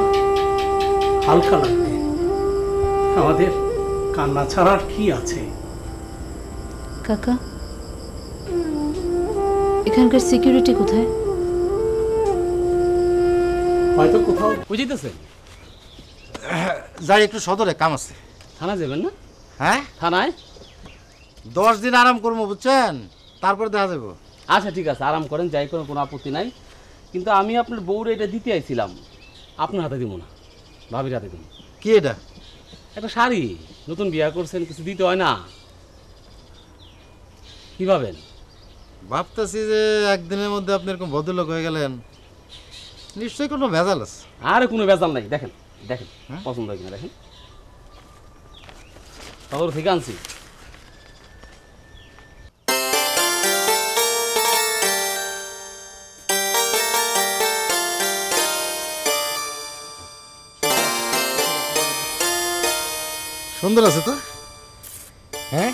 হালকা লাগবে। আমাদের কান্না ছাড়ার কি আছে? কাকা, এখানকার সিকিউরিটি কোথায়? হয়তো কোথাও বুঝিতেছে। যাই একটু সদরে কাম আছে। থানা যাবেন না? হ্যাঁ থানায় 10 দিন আরাম করবো, বুঝছেন, তারপর দেখা যাবো। আচ্ছা ঠিক আছে, আরাম করেন, যাই করেন, কোনো আপত্তি নাই। কিন্তু আমি আপনার বউরে এটা দিতে আইছিলাম, আপনার হাতে দিব না, ভাবির হাতে দিব। কি এটা? একটা শাড়ি, নতুন বিয়া করছেন, কিছু দিতে হয় না? কি ভাবেন? ভাবতেছি যে একদিনের মধ্যে আপনি এরকম ভদ্রলোক হয়ে গেলেন, নিশ্চয়ই কোনো ভেজাল আছে। আরে কোনো ভেজাল নাই, দেখেন দেখেন পছন্দ হয় কিনা দেখেন, শহর থেকে আনছি। সুন্দর আছে তো। হ্যাঁ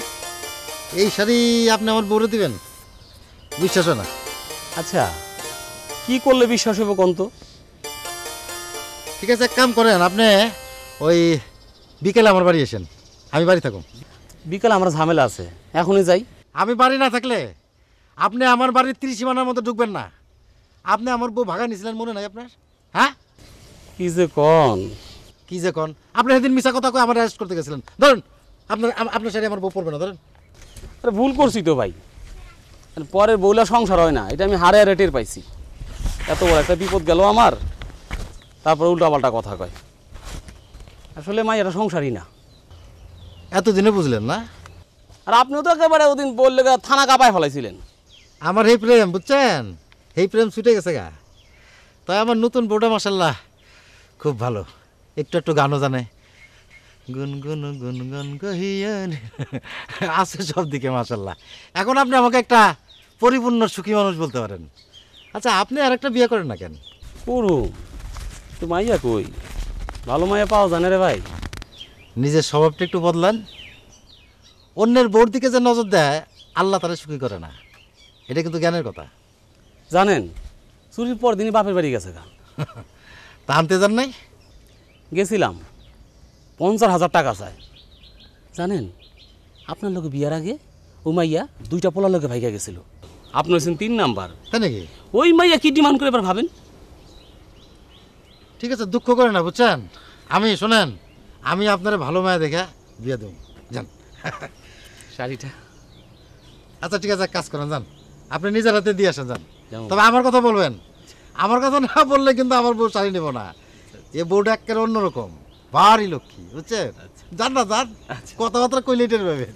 এই শাড়ি আপনি আমার বউরে দিবেন? বিশ্বাস হয় না। আচ্ছা কি করলে বিশ্বাস হবে কোন তো? ঠিক আছে, এক কাম করেন, আপনি ওই বিকেলে আমার বাড়ি এসেন, আমি বাড়ি থাকুন। বিকালে আমার ঝামেলা আছে, এখনই যাই। আমি বাড়ি না থাকলে আপনি আমার বাড়ির 30 সীমানার মধ্যে ঢুকবেন না। আপনি আমার বউ ভাগা নিয়েছিলেন, মনে নাই আপনার? হ্যাঁ কি যে কন, কি যে কন, আপনি সেদিন মিশা কথা কয়ে আমার অ্যারেস্ট করতে গেছিলেন। ধরুন আপনার শাড়ি আমার বউ পড়বে না, ধরেন। আরে ভুল করছি তো ভাই, পরের বউলা সংসার হয় না, এটা আমি হারে হারে টের পাইছি। এত বড় একটা বিপদ গেল আমার, তারপর উল্টাপাল্টা কথা কয়। আসলে মা এটা সংসারই না। এতদিনে বুঝলেন না? আর আপনিও তো একেবারে ওদিন বললে থানা কাঁপায় ফেলাইছিলেন। আমার এই প্রেম, বুঝছেন, এই প্রেম ছুটে গেছে গা। তাই আমার নতুন বউটা মাশাআল্লাহ খুব ভালো, একটু একটু গানও জানে, গুনগুন গুনগুন কহিয়ান আছে সব দিকে মাশাআল্লাহ। এখন আপনি আমাকে একটা পরিপূর্ণ সুখী মানুষ বলতে পারেন। আচ্ছা আপনি আর একটা বিয়ে করেন না কেন? করুম তো মাইয়া কই, ভালো মাইয়া পাওয়া জানে রে ভাই। নিজের স্বভাবটা একটু বদলান। অন্যের বউর দিকে যে নজর দেয় আল্লাহ তারা সুখী করে না, এটা কিন্তু জ্ঞানের কথা। জানেন চুরির পর দিনই বাপের বাড়ি গেছে গা। তা আনতে যান নাই? গেছিলাম, 50,000 টাকা চায়। জানেন আপনার লোকে বিয়ার আগে ও মাইয়া 2টা পোলার লোকে ভাইগা গেছিল। আপনি হচ্ছেন 3 নাম্বার। তাই নাকি? ওই মাইয়া কি ডিমান্ড করে এবার ভাবেন। ঠিক আছে, দুঃখ করে না বুঝছেন। আমি শোনেন, আমি আপনার ভালো মায়া দেখা বিয়ে দেব, যান। শাড়িটা আচ্ছা ঠিক আছে, কাজ করেন, যান আপনি নিজের হাতে দিয়ে আসেন, যান। যেমন? তবে আমার কথা বলবেন, আমার কথা না বললে কিন্তু আমার বউ শাড়ি নেব না। এ বউটা একেবারে অন্যরকম, ভারী লক্ষ্মী, বুঝছেন? যান না, যান, কথাবার্তা কইলে টের পাবেন।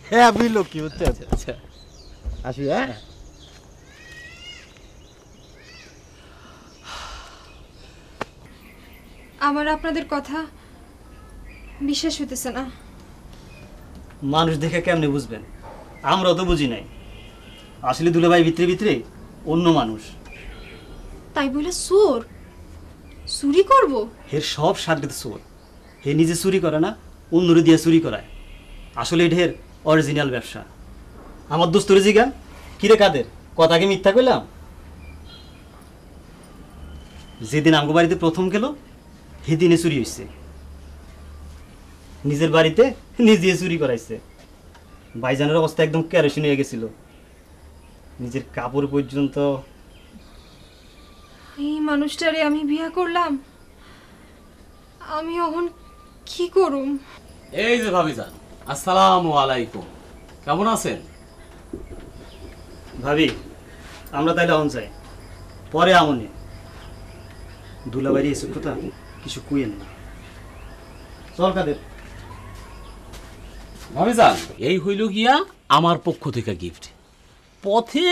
হ্যাঁ আমি লক্ষ্মী, বুঝছেন? আসি, হ্যাঁ। আমার আপনাদের কথা বিশ্বাস হইতেছে না। মানুষ দেখে কেমনে বুঝবেন? আমরাও তো বুঝি নাই। আসলে দুলাভাই ভিতরে ভিতরে অন্য মানুষ। তাই বলে চোর চুরি করব? হের সব সার্গিত চোর। হে নিজে চুরি করে না, অন্যরে দিয়ে চুরি করায়। আসলে এর অরিজিনাল ব্যবসা। আমার দোস্তরে জিগান, কিরে কাদের কথা কি মিথ্যা কইলাম? যেদিন আমগো বাড়িতে প্রথম গেল সেদিনে চুরি হয়েছে। নিজের বাড়িতে নিজে চুরি করাইছে। ভাইজানের অবস্থা একদম কেরোসিন হয়ে গেছিল, নিজের কাপড় পর্যন্ত। এই মানুষটারে আমি বিয়া করলাম, আমি এখন কি করুম? এই যে ভাবিজান, আসসালামু আলাইকুম, কেমন আছেন? ভাবি আমরা তাইলে এখন চাই, পরে আমনে দুলাবাড়ি এসে কথা কিছু কুইয়েন না। চল কাদের। ভাবিজান এই হইল গিয়া আমার পক্ষ থেকে গিফট। পথে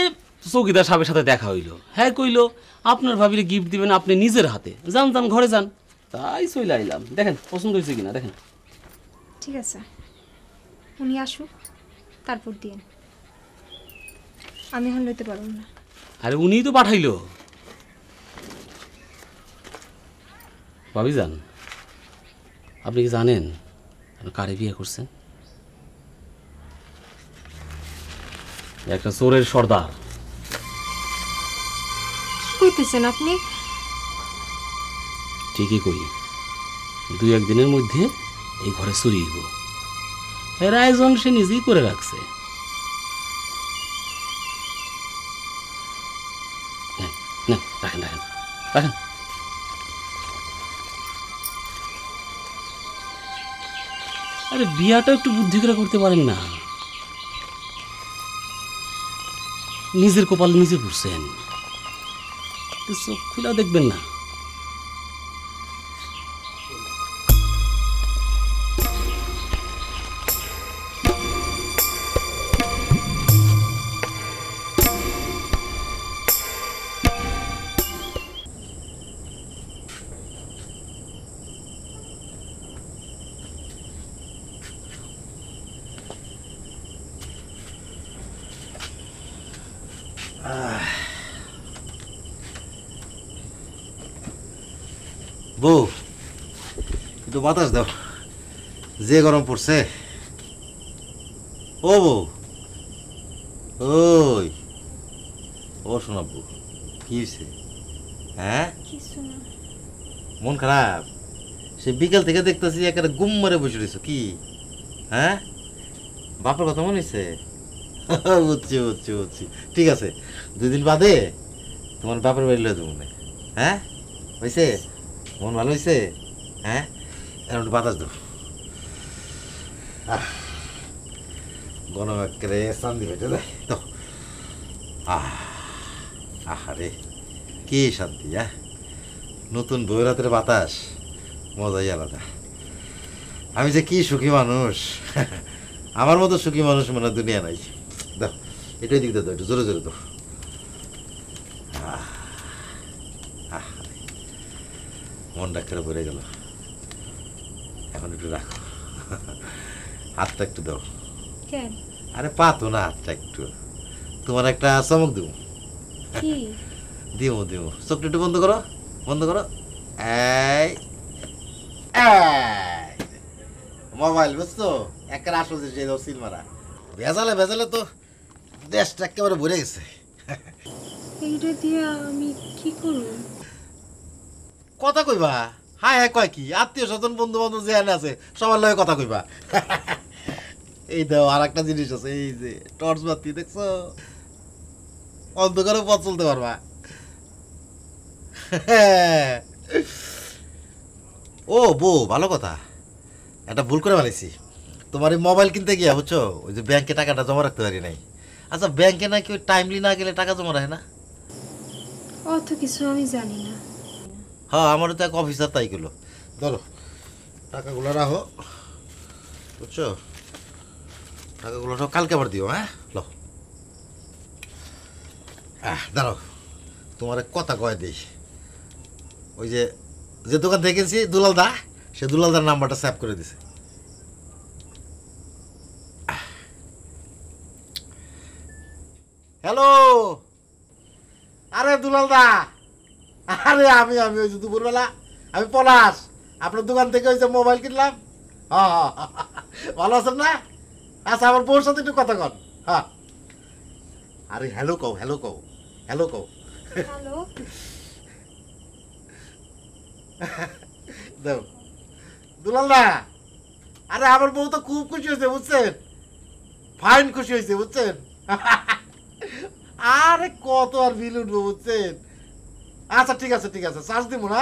চৌকিদার সাহেবের সাথে দেখা হইল, হ্যাঁ কইল আপনার ভাবিরে গিফট দিবেন আপনি নিজের হাতে, যান যান ঘরে যান। তাই চলে আইলাম, দেখেন পছন্দ হয়েছে কিনা দেখেন। ঠিক আছে, উনি আসুক তারপর দিন, আমি এখন লইতে পারব না। আরে উনিই তো পাঠাইলো। ভাবিজান আপনি কি জানেন কারে বিয়ে করছেন? একটা চোরের সর্দার। কি কইতেছেন আপনি? ঠিকই কই, 2-1 দিনের মধ্যে এই ঘরে চুরি হইব। এর আয়োজন সে নিজেই করে রাখছে। রাখেন রাখেন রাখেন। আরে বিয়াটা একটু বুদ্ধি করে করতে পারেন না? নিজের কপাল নিজে পুড়ছেন, চোখ খুলে দেখবেন না? বউ একটু বাতাস দাও, যে গরম পড়ছে। ও বউ, ওই ও শোনা বউ, কি হয়েছে? হ্যাঁ মন খারাপ? সে বিকেল থেকে দেখতেছি একেবারে গুম মারে বসে রয়েছো কি? হ্যাঁ বাপের কথা মনে হয়েছে? বুঝছি বুঝছি বুঝছি, ঠিক আছে 2 দিন বাদে তোমার বাপের বাড়ি লয়ে যাবো। হ্যাঁ হয়েছে? মন ভালো হয়েছে? হ্যাঁ এখন একটু বাতাস দাও। গরম একেবারে শান্তি হয়েছে তো। আহারে কি শান্তি! নতুন বউয়ের হাতের বাতাস মজাই আলাদা। আমি যে কি সুখী মানুষ, আমার মতো সুখী মানুষ মনে হয় দুনিয়া নাই। দাও এটাই দিক দাও, একটু জোরে জোরে দাও। মনটা করে ভরে গেল। এখন একটু রাখো, হাতটা একটু দাও। আরে পাতো না হাতটা একটু, তোমার একটা চমক দেবো। কি দিও দিও চোখটা একটু বন্ধ করো বন্ধ করো এই মোবাইল বুঝছো একের আসল যে সিল মারা ভেজালে ভেজালে তো দেশটা একেবারে ভরে গেছে এইটা দিয়ে আমি কি করব কথা কইবা হায় হায় কয় কি আত্মীয় স্বজন বন্ধু বান্ধব যে এনে আছে সবার লগে কথা কইবা এই দাও আর একটা জিনিস আছে এই যে টর্চ বাতি দেখছো অন্ধকারে পথ চলতে পারবা ও বউ ভালো কথা একটা ভুল করে ফেলেছি তোমার এই মোবাইল কিনতে গিয়া বুঝছো ওই যে ব্যাংকে টাকাটা জমা রাখতে পারি নাই আচ্ছা ব্যাংকে নাকি ওই টাইমলি না গেলে টাকা জমা রাখে না অত কিছু আমি জানি না হ্যাঁ আমারও তো এক অফিসার তাই করলো ধরো টাকাগুলো রাখো বুঝছো টাকাগুলো সব কালকে আবার দিও হ্যাঁ লো দাঁড়াও তোমার এক কথা কয়ে দিই ওই যে যে দোকান থেকে কিনছি দুলাল দা সে দুলাল দার নাম্বারটা সেভ করে দিছে হ্যালো আরে দুলাল দা আরে আমি ওই যে দুপুরবেলা আমি পলাশ আপনার দোকান থেকে ওই যে মোবাইল কিনলাম হ্যাঁ ভালো আছেন না আচ্ছা আমার বউর সাথে একটু কথা কন হ্যাঁ আরে হ্যালো কও হ্যালো কও হ্যালো কও হ্যালো দাও দুলাল দা আরে আমার বউ তো খুব খুশি হয়েছে বুঝছেন ফাইন খুশি হয়েছে বুঝছেন আরে কত আর বিল উঠবো বুঝছেন আচ্ছা ঠিক আছে চার্জ দিব না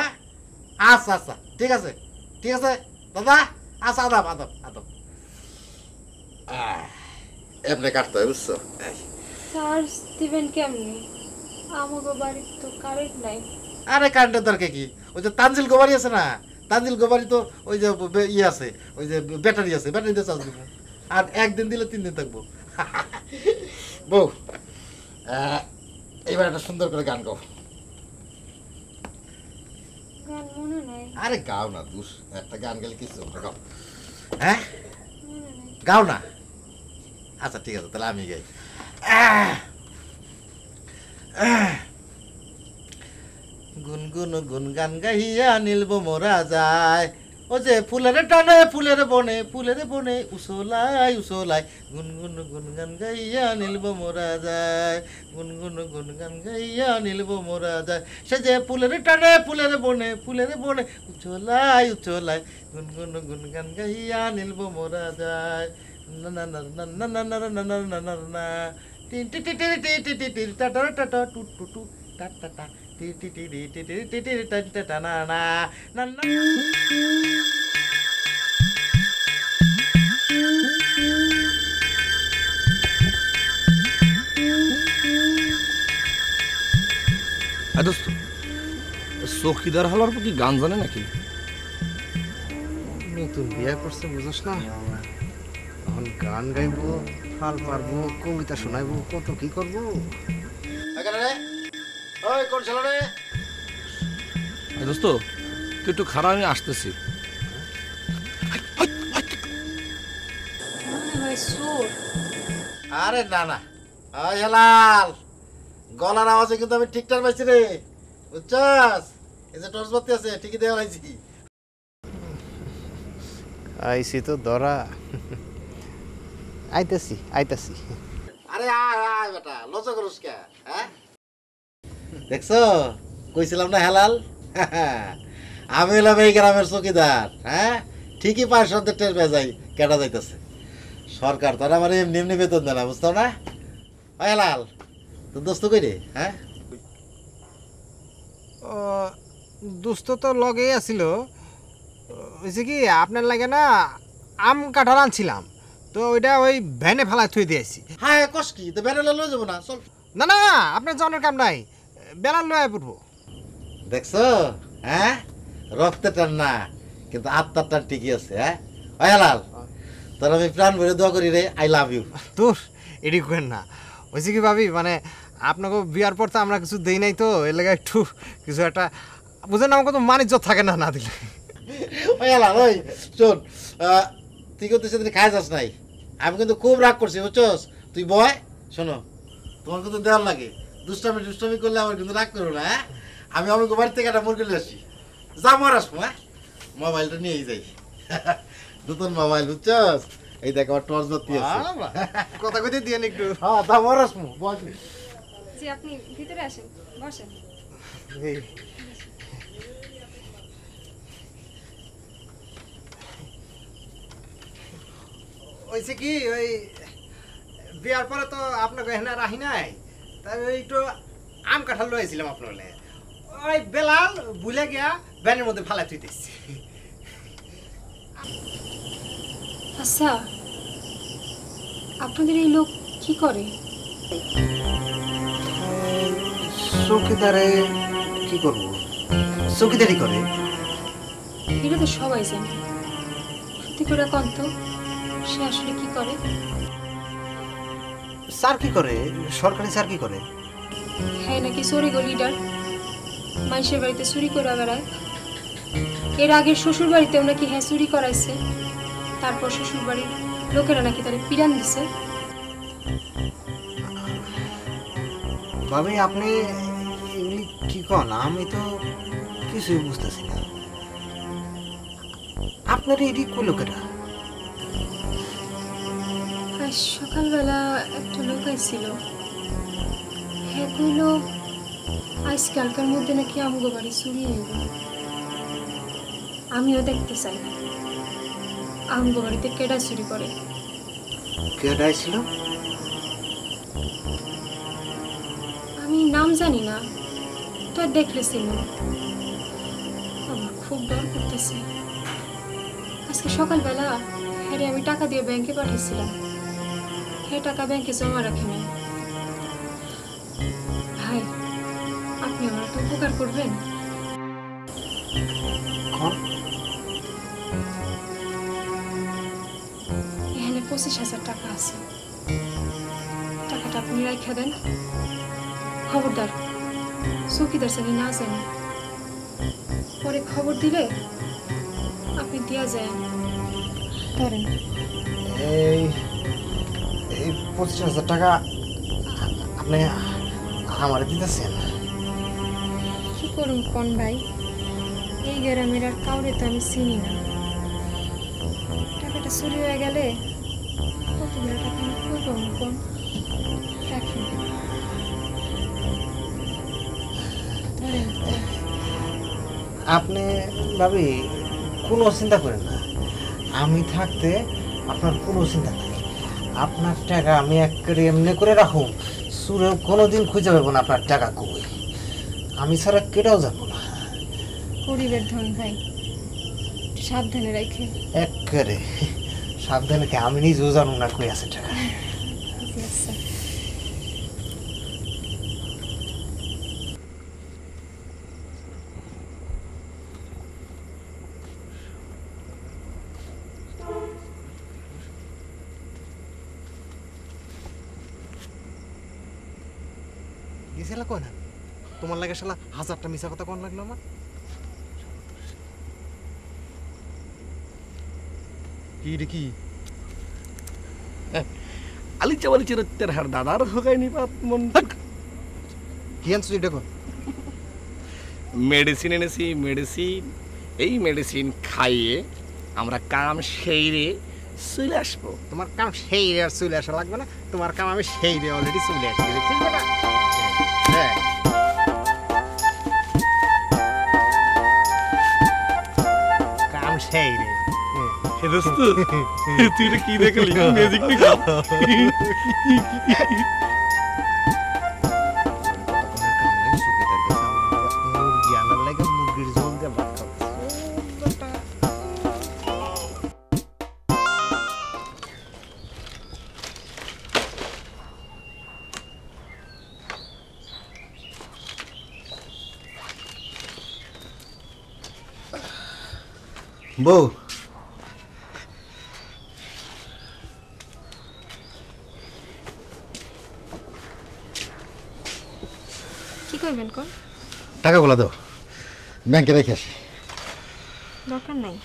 আচ্ছা আচ্ছা ঠিক আছে দাদা আচ্ছা আদাব আদাব আদাব এমনি কাটতে হয় বুঝছো চার্জ দিবেন কেমনি আমাগো বাড়িতে তো কারেন্ট নাই আরে কারেন্টের দরকার কি ওই যে তানজিল গোবারি আছে না তানজিল গোবারি তো ওই যে ইয়ে আছে ওই যে ব্যাটারি আছে ব্যাটারি দিয়ে চার্জ দিব আর একদিন দিলে 3 দিন থাকবো বউ এবার একটা সুন্দর করে গান গাও গান মনে নাই আরে গাও না দূর একটা গান গেলে কিছু গাও হ্যাঁ গাও না আচ্ছা ঠিক আছে তাহলে আমি গাই গুনগুন গুন গান গাইয়া নীলব মোরা যায় ও যে ফুলের টানে ফুলের বনে উসোলাই উসোলাই গুনগুন গুন গান গাইয়া নীলব মোরা যায় গুনগুন গুন গান গাইয়া নীলব মোরা যায় সে যে ফুলের টানে ফুলের বনে উচোলাই উচোলাই গুনগুন গুন গান গাইয়া নীলব মোরা যায় না না না না না না না না না না না টি টি টি টি টি টি টি টা টা টা টা টু টু টু টা টা টা টি টি টি টি টি টি টি টি টা টা টা না না না না দোস্ত চৌকিদার হলার কি গান জানে নাকি নতুন বিয়ে করছে বুঝছ না এখন গান গাইবো ফাল পারবো কবিতা শোনাইবো কত কি করবো ওই কোন ছেলে রে দোস্ত তুই একটু খারাপ আমি আসতেছি আরে না না ওই হেলাল গলার আওয়াজে কিন্তু আমি ঠিকঠাক পাইছি রে বুঝছস এই যে টর্চ বাতি আছে ঠিকই দেওয়া হয়েছি আইসি তো ধরা আইতাছি আরে আয় আয় বেটা লজ্জা করুস কে হ্যাঁ দেখছো কইছিলাম না হেলাল আমি হলাম এই গ্রামের চৌকিদার হ্যাঁ ঠিকই পায় সন্ধ্যের টের বেজাই কেটা যাইতেছে সরকার তারা আমার এমনি এমনি বেতন দেয় না বুঝতো না ওই হেলাল তোর দোস্ত কই রে হ্যাঁ দোস্ত তো লগেই আছিল হয়েছে কি আপনার লাগে না আম কাঁঠাল আনছিলাম তো ওইটা ওই ভ্যানে ফেলায় থুই দিয়েছি হ্যাঁ কস কি তো ভ্যানে লয়ে যাবো না চল না না আপনার জনের কাম নাই বেলার লয়ে পড়বো দেখছো হ্যাঁ রক্তের টান না কিন্তু আত্মার টান ঠিকই আছে হ্যাঁ ওই হেলাল তোর আমি প্রাণ ভরে দোয়া করি রে আই লাভ ইউ তোর এডি করেন না হয়েছে কি ভাবি মানে আপনাকে বিয়ার পর তো আমরা কিছু দেই নাই তো এর লাগে একটু কিছু একটা বুঝেন আমার কত মানিজ্য থাকে না না দিলে ওই হেলাল ওই শোন তুই কিন্তু সেদিন খাই যাস নাই আমি কিন্তু খুব রাগ করছি বুঝছস তুই বয় শোনো তোমার কিন্তু দেওয়ার লাগে দুষ্টামি করলে আমার কিন্তু রাগ করো না। হ্যাঁ, আমি আমাকে বাড়ি থেকে একটা মুরগি নিয়ে আসি, যা মার আসবো। হ্যাঁ, মোবাইলটা নিয়েই যাই, নতুন মোবাইল বুঝছস। এই দেখ আমার টর্চ বাতি আছে, কথা কইতে দিয়েন একটু। হ্যাঁ, যা মার আসবো। জি আপনি ভিতরে আসেন, বসেন। হয়েছে কি, ওই বিয়ার পরে তো আপনাকে এখানে রাহি নাই, তাই ওই একটু আম কাঁঠাল লয়েছিলাম আপনার। ওই বেলাল ভুলে গিয়া ব্যানের মধ্যে ফালা থুইতেছি। আচ্ছা, আপনাদের এই লোক কি করে? চৌকিদারে কি করব, চৌকিদারি করে। এটা তো সবাই জানে, সত্যি করে কন তো, সে আসলে কি করে? স্যার কি করে, সরকারি স্যার কি করে? হ্যাঁ নাকি চুরি গো লিডার, মানুষের বাড়িতে চুরি করে বেড়ায়। এর আগে শ্বশুর বাড়িতেও নাকি হ্যাঁ চুরি করাইছে, তারপর শ্বশুর বাড়ির লোকেরা নাকি তারা পিরান দিছে। ভাবি আপনি এগুলি কি কন, আমি তো কিছুই বুঝতেছি না। আপনার এটি কোন লোকেরা? আজ সকালবেলা একটা লোক আইছিল, হ্যাঁ কইল আজকালকার মধ্যে নাকি আমগো বাড়ি চুরি হইব। আমিও দেখতে চাই আমগো বাড়িতে কেডা চুরি করে। কেডা আইছিল? আমি নাম জানি না, তো দেখলে চিনি। আমার খুব ডর করতেছে। আজকে সকালবেলা হ্যাঁ আমি টাকা দিয়ে ব্যাংকে পাঠিয়েছিলাম, হ্যাঁ টাকা ব্যাংকে জমা রাখিনি। ভাই আপনি আমার একটা উপকার করবেন? এখানে 25,000 টাকা আছে, টাকাটা আপনি রাখা দেন। খবরদার চৌকিদার জানি না জানি, পরে খবর দিলে আপনি দিয়া যায়। ধরেন এই 25,000 টাকা আপনি আমার দিতেছেন? কি করুন কোন ভাই, এই গ্রামের আর কাউরে তো আমি চিনি না। টাকাটা চুরি হয়ে গেলে কতগুলো টাকা আমি করবো কোন? রাখেন, ধরেন। আপনি ভাবি কোনো চিন্তা করেন না, আমি থাকতে আপনার কোনো চিন্তা নাই। আপনার টাকা আমি একেবারে এমনি করে রাখুন, সুরে কোনোদিন খুঁজে পাবো না আপনার টাকা কই। আমি ছাড়া কেটাও যাবো না। গরিবের ধন ভাই, সাবধানে রাখে। একেবারে সাবধানে, আমি নিজেও জানো না কই আছে টাকা। আচ্ছা গেছিলা কয় না, তোমার লাগে শালা 1000টা মিছা কথা কোন লাগলো আমার। কি রে কি আলিচা বালিচা তের হার দাদার হোগায়নি বাপ মন কি আনছো এটা কর। মেডিসিন এনেছি, মেডিসিন। এই মেডিসিন খাইয়ে আমরা কাম সেরে চলে আসবো। তোমার কাম সেই রে আর চলে আসা লাগবে না, তোমার কাম আমি সেই রে অলরেডি চলে আসছি, দেখছিস বেটা? হ্যাঁ কাম সেই রে। দোস্ত তুই এটা কি দেখলি, ম্যাজিক নাকি? মুরগি আনার লাগে মুরগির ঝোল দিয়ে ভাত খাবো। বউ কি করবেন কোন? টাকাগুলো দাও, ব্যাংকে রেখে আসি। দরকার নাই,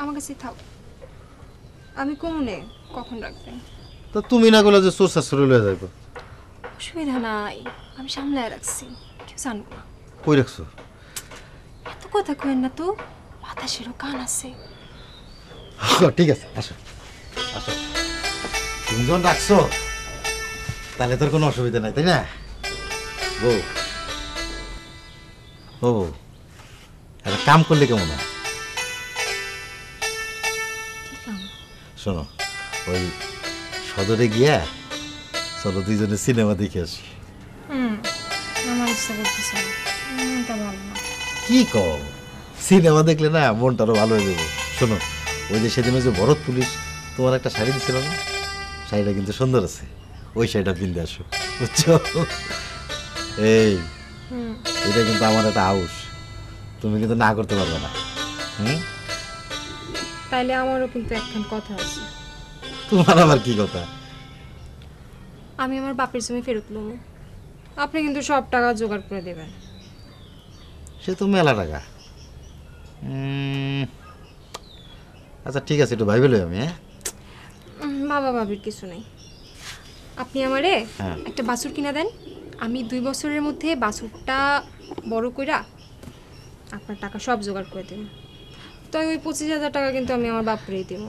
আমার কাছে থাক। আমি কমনে কখন রাখবেন? তো তুমি না বলে যে চোর শাশুড়ি লয়ে যাইব। অসুবিধা নাই, আমি সামলায় রাখছি, কেউ জানবো না। কই রাখছো? এত কথা কইেন না তো, বাতাসেরও কান আছে। ঠিক আছে, আসো আসো। তুমি যখন রাখছো তাহলে তোর কোনো অসুবিধা নাই, তাই না বউ? ও একটা কাম করলে কেমন হয়? শোনো, ওই সদরে গিয়া চলো দুইজনে সিনেমা দেখে আসি। আমার ইচ্ছা করতেছে না, মনটা ভালো না। কি কও? সিনেমা দেখলে না মনটা আরো ভালো হয়ে যাবে। শোনো, ওই যে সেদিন ওই যে ভরত পুলিশ তোমার একটা শাড়ি দিছিল না, শাড়িটা কিন্তু সুন্দর আছে, ওই শাড়িটা কিনতে আসো, বুঝছো? এই এটা কিন্তু আমার একটা হাউস, তুমি কিন্তু না করতে পারবে না। তাইলে আমারও কিন্তু একখান কথা আছে। তোমার আবার কি কথা? আমি আমার বাপের জমি ফেরত লম, আপনি কিন্তু সব টাকা জোগাড় করে দেবেন। সে তো মেলা টাকা। আচ্ছা ঠিক আছে, একটু ভাইবে লই আমি। বাবা ভাবির কিছু নেই, আপনি আমারে একটা বাছুর কিনা দেন, আমি 2 বছরের মধ্যে বাছুরটা বড় কইরা আপনার টাকা সব জোগাড় করে দেব। তাই ওই 25,000 টাকা কিন্তু আমি আমার বাপরেই দেব।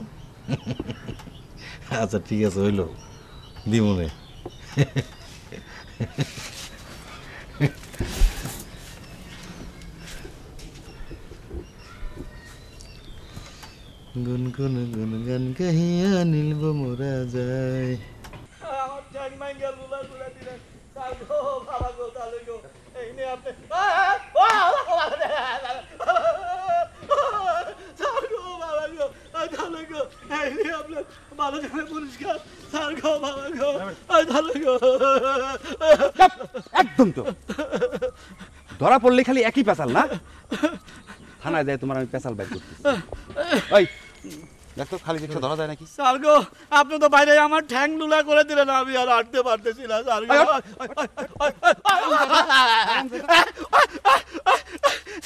আচ্ছা ঠিক আছে, হইল দিমনে। গুন গুন গুন গান গাহিয়া নীলব মোরা যায়। আমার ঠ্যাং মাইঙ্গা লুলা লুলা দিলেন, গো বাবা গো, তাহলে গো এই নে আপনি ভালো জানে পুরস্কার স্যার গো, বাবা গো, তাহলে গো। একদম তো ধরা পড়লে খালি একই পেশাল না, থানায় যায় তোমার আমি পেশাল বাইর করছি। ওই দেখো খালি দেখে ধরা যায় নাকি? স্যার গো, আপনি তো বাইরে আমার ঠ্যাং লুলা করে দিলেন, আমি আর হাঁটতে পারতেছি না স্যার গো।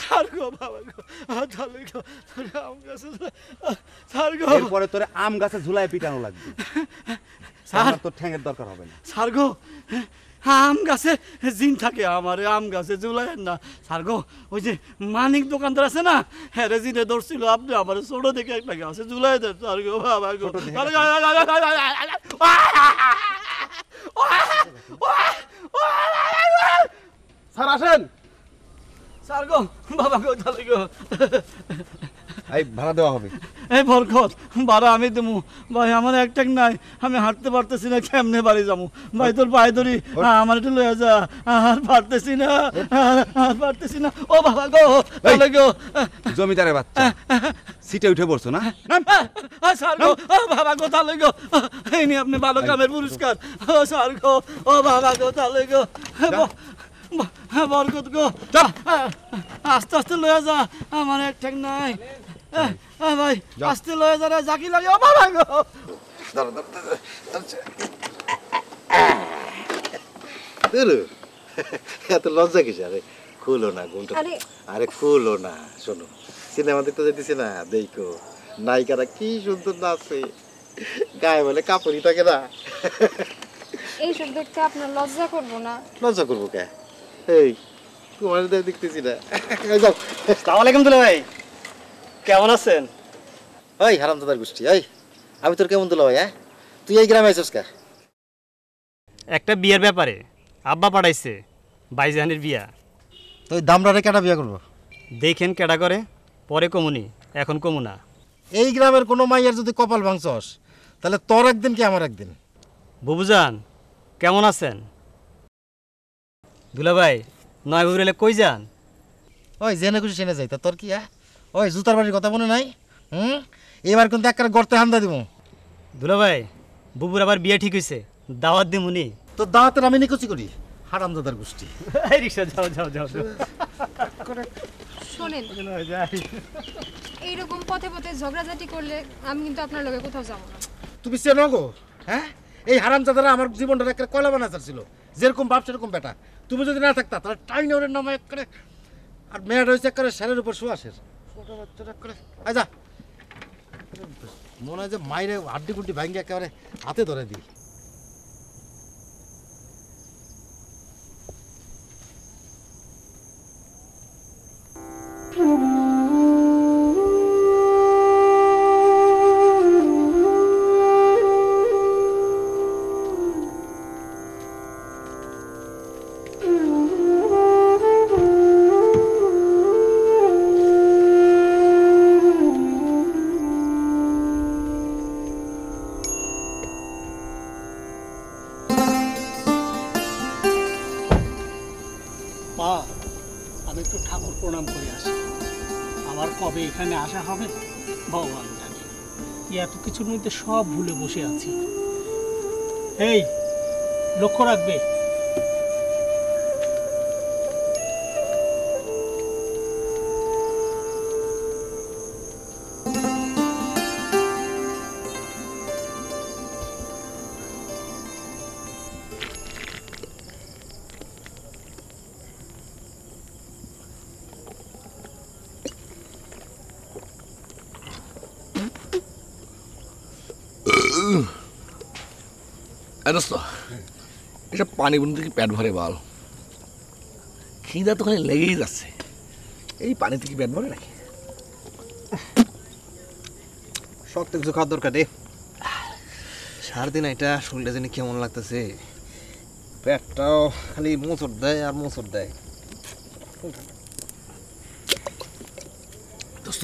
স্যার গো, বাবা গো, তাহলে গো আম গাছে, স্যার গো এরপরে তোরে আম গাছে ঝুলায় পিটানো লাগবে। স্যার তোর ঠ্যাঙের দরকার হবে না। স্যার গো, আম গাছে জিন থাকে, আমারে আম গাছে ঝুলায়েন না স্যার গো। ওই যে মানিক দোকানদার আছে না, হ্যাঁ জিনে ধরছিল, আপনি আমার ছোট দেখে একটা গাছে ঝুলাই দেন স্যার গো, বাবা গো। স্যার আসেন। স্যার গো, বাবা গো, তাহলে গো এই ভাড়া দেওয়া হবে। এই বরকত, ভাড়া আমি দেবো ভাই, আমার একটাক নাই, আমি হাঁটতে পারতেছি না, কেমনে বাড়ি যাবো ভাই? তোর পায়ে ধরি, আমার একটু লয়ে যা, আর পারতেছি না, আর পারতেছি না। ও বাবা গো, তাহলে গো জমিদারের বাচ্চা সিটে উঠে পড়ছো না? স্যার গো, ও বাবা গো, তাহলে গো এই নিয়ে আপনি ভালো কামের পুরস্কার। ও স্যার গো, ও বাবা গো, তাহলে গো বরকত গো, আস্তে আস্তে লয়ে যা, আমার এক ঠেক নাই ভাই, আস্তে লয়ে যা, জাকি লাগে। ও বাবা গো, এত লজ্জা কিসে? আরে খুলো না ঘুমটা, আরে খুলো না। শোনো, সিনেমা দেখতে যেতেছি না, দেখো নায়িকারা কি সুন্দর নাচে, গায়ে বলে কাপড়ই থাকে না। এইসব দেখতে আপনার লজ্জা করবো না? লজ্জা করবো কে? এই তোমার দেখতেছি না। যাও। আসসালামু আলাইকুম দুলা ভাই, কেমন আছেন? ওই হারামজাদার গোষ্ঠী, ওই আমি তোর কেমন দুলা ভাই? হ্যাঁ, তুই এই গ্রামে আইছস কা? একটা বিয়ের ব্যাপারে আব্বা পাঠাইছে, ভাইজানের বিয়া। তো ওই দামরারে কেটা বিয়া করবো? দেখেন কেডা করে, পরে কমুনি, এখন কমুনা। এই গ্রামের কোনো মাইয়ার যদি কপাল ভাঙছস তাহলে তোর একদিন কি আমার একদিন। বুবুজান কেমন আছেন? দুলা ভাই নয় বুড়েলে কই যান? ওই জেনে খুশি সেনে যাই, তা তোর কি? হ্যাঁ, ওই জুতার বাড়ির কথা মনে নাই? এবার কিন্তু একটা গর্তে হান্দা দিব। দুলা ভাই বুবুর আবার বিয়ে ঠিক হয়েছে, দাওয়াত দিমুনি। তো দাওয়াতের আমি নিকুচি করি, হারামজাদার গোষ্ঠী। রিক্সা যাও যাও যাও। শোনেন, এইরকম পথে পথে ঝগড়াঝাটি করলে আমি কিন্তু আপনার লগে কোথাও যাবো না। তুমি চেনো গো? হ্যাঁ, এই হারামজাদারা আমার জীবনটা একটা কয়লা বানা চাচ্ছিল, যেরকম বাপ সেরকম বেটা। তুমি যদি না থাকতা তাহলে টাইনে ওর নামে করে, আর মেয়েটা হয়েছে করে শাড়ির উপর শুয়াশের করে। আচ্ছা মনে হয় যে মাইরে হাড্ডি কুড্ডি ভাঙ্গে একেবারে হাতে ধরে দিই। প্রণাম করে আসি। আমার কবে এখানে আসা হবে ভগবান জানে। এত কিছুর মধ্যে সব ভুলে বসে আছি। এই লক্ষ্য রাখবে। দোস্ত এসব পানি বুনিতে কি পেট ভরে বল? খিদা তো খালি লেগেই যাচ্ছে। এই পানিতে কি পেট ভরে নাকি? শক্ত কিছু খাওয়ার দরকার রে। সারাদিন এটা শরীরটা জানি কেমন লাগতেছে, পেটটাও খালি মোচড় দেয় আর মোচড় দেয়। দোস্ত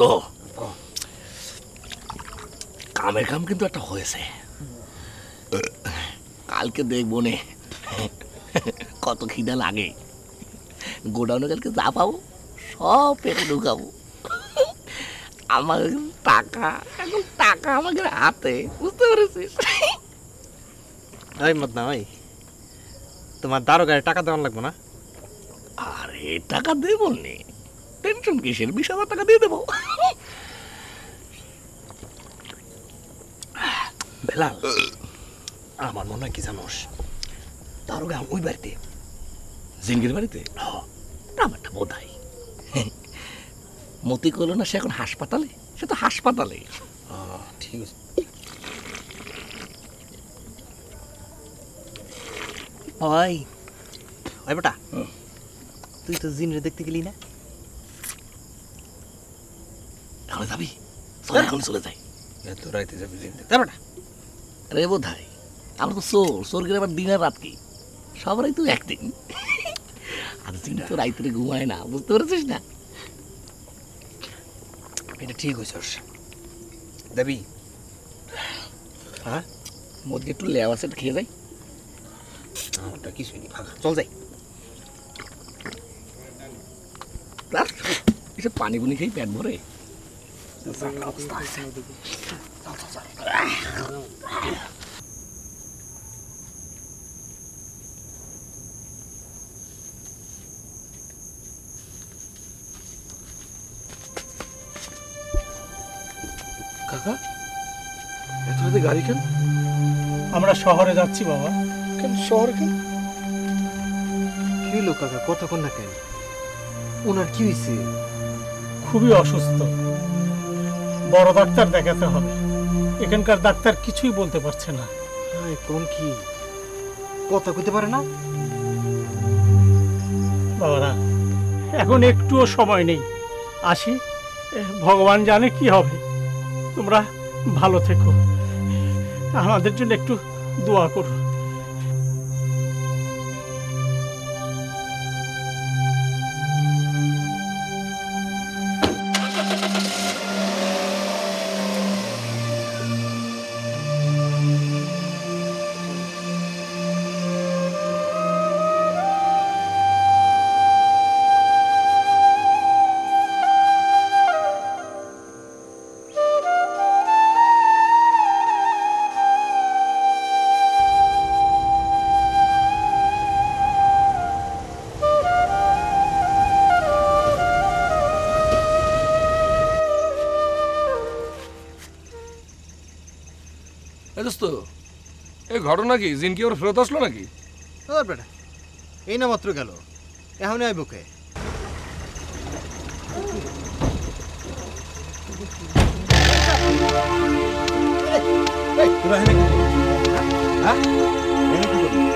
কামের কাম কিন্তু একটা হয়েছে। কালকে দেখবো নে কত খিদা লাগে। গোডাউনে কালকে যা পাবো সব পেটে ঢুকাবো। আমার টাকা এখন টাকা আমাদের হাতে, বুঝতে পেরেছিস? এই মদনা ভাই, তোমার দারোগায় টাকা দেওয়ান লাগবে না? আরে টাকা দেবো নে, টেনশন কিসের? 20,000 টাকা দিয়ে দেবো। বেলাল, আমার মনে হয় কি জানোস, দারোগা ওই বাড়িতে, জিনগির বাড়িতে। আমারটা বোধ হয় মতি করলো না, সে এখন হাসপাতালে। সে তো হাসপাতালে। ঠিক আছে। ওই ওই বেটা, তুই তো জিনরে দেখতে গেলি না? এখন যাবি? এখন চলে যাই। এত রাইতে যাবি জিন দেখতে? বেটা রে বোধ হয় আমরা তো চোর গেলে আবার দিন আর রাত কি সবারই তো একদিন। আর জিন তো রাইতে ঘুমায় না, বুঝতে পেরেছিস না? এটা ঠিক হয়েছে। দেবি হ্যাঁ, মধ্যে একটু লেওয়া সেট খেয়ে যাই। ওটা কিছুই নেই, ফাঁকা, চল যাই। এসব পানি বুনি খেয়ে পেট ভরে অবস্থা আছে। কাকা এত রাতে গাড়ি কেন? আমরা শহরে যাচ্ছি বাবা। কেন শহরে কেন? কি হলো কাকা, কতক্ষণ না কেন? ওনার কি হয়েছে? খুবই অসুস্থ, বড় ডাক্তার দেখাতে হবে। এখানকার ডাক্তার কিছুই বলতে পারছে না। কোন কি কথা কইতে পারে না? বাবারা এখন একটুও সময় নেই, আসি। ভগবান জানে কি হবে। তোমরা ভালো থেকো, আমাদের জন্য একটু দোয়া করো। দোস্ত এই ঘটনা কি? জিন কি ওর ফেরত আসলো নাকি? বেটা এই না মাত্র গেল, এখনই আইব কে? তোরা এখানে কি করছিস? হ্যাঁ এখানে কি করছিস?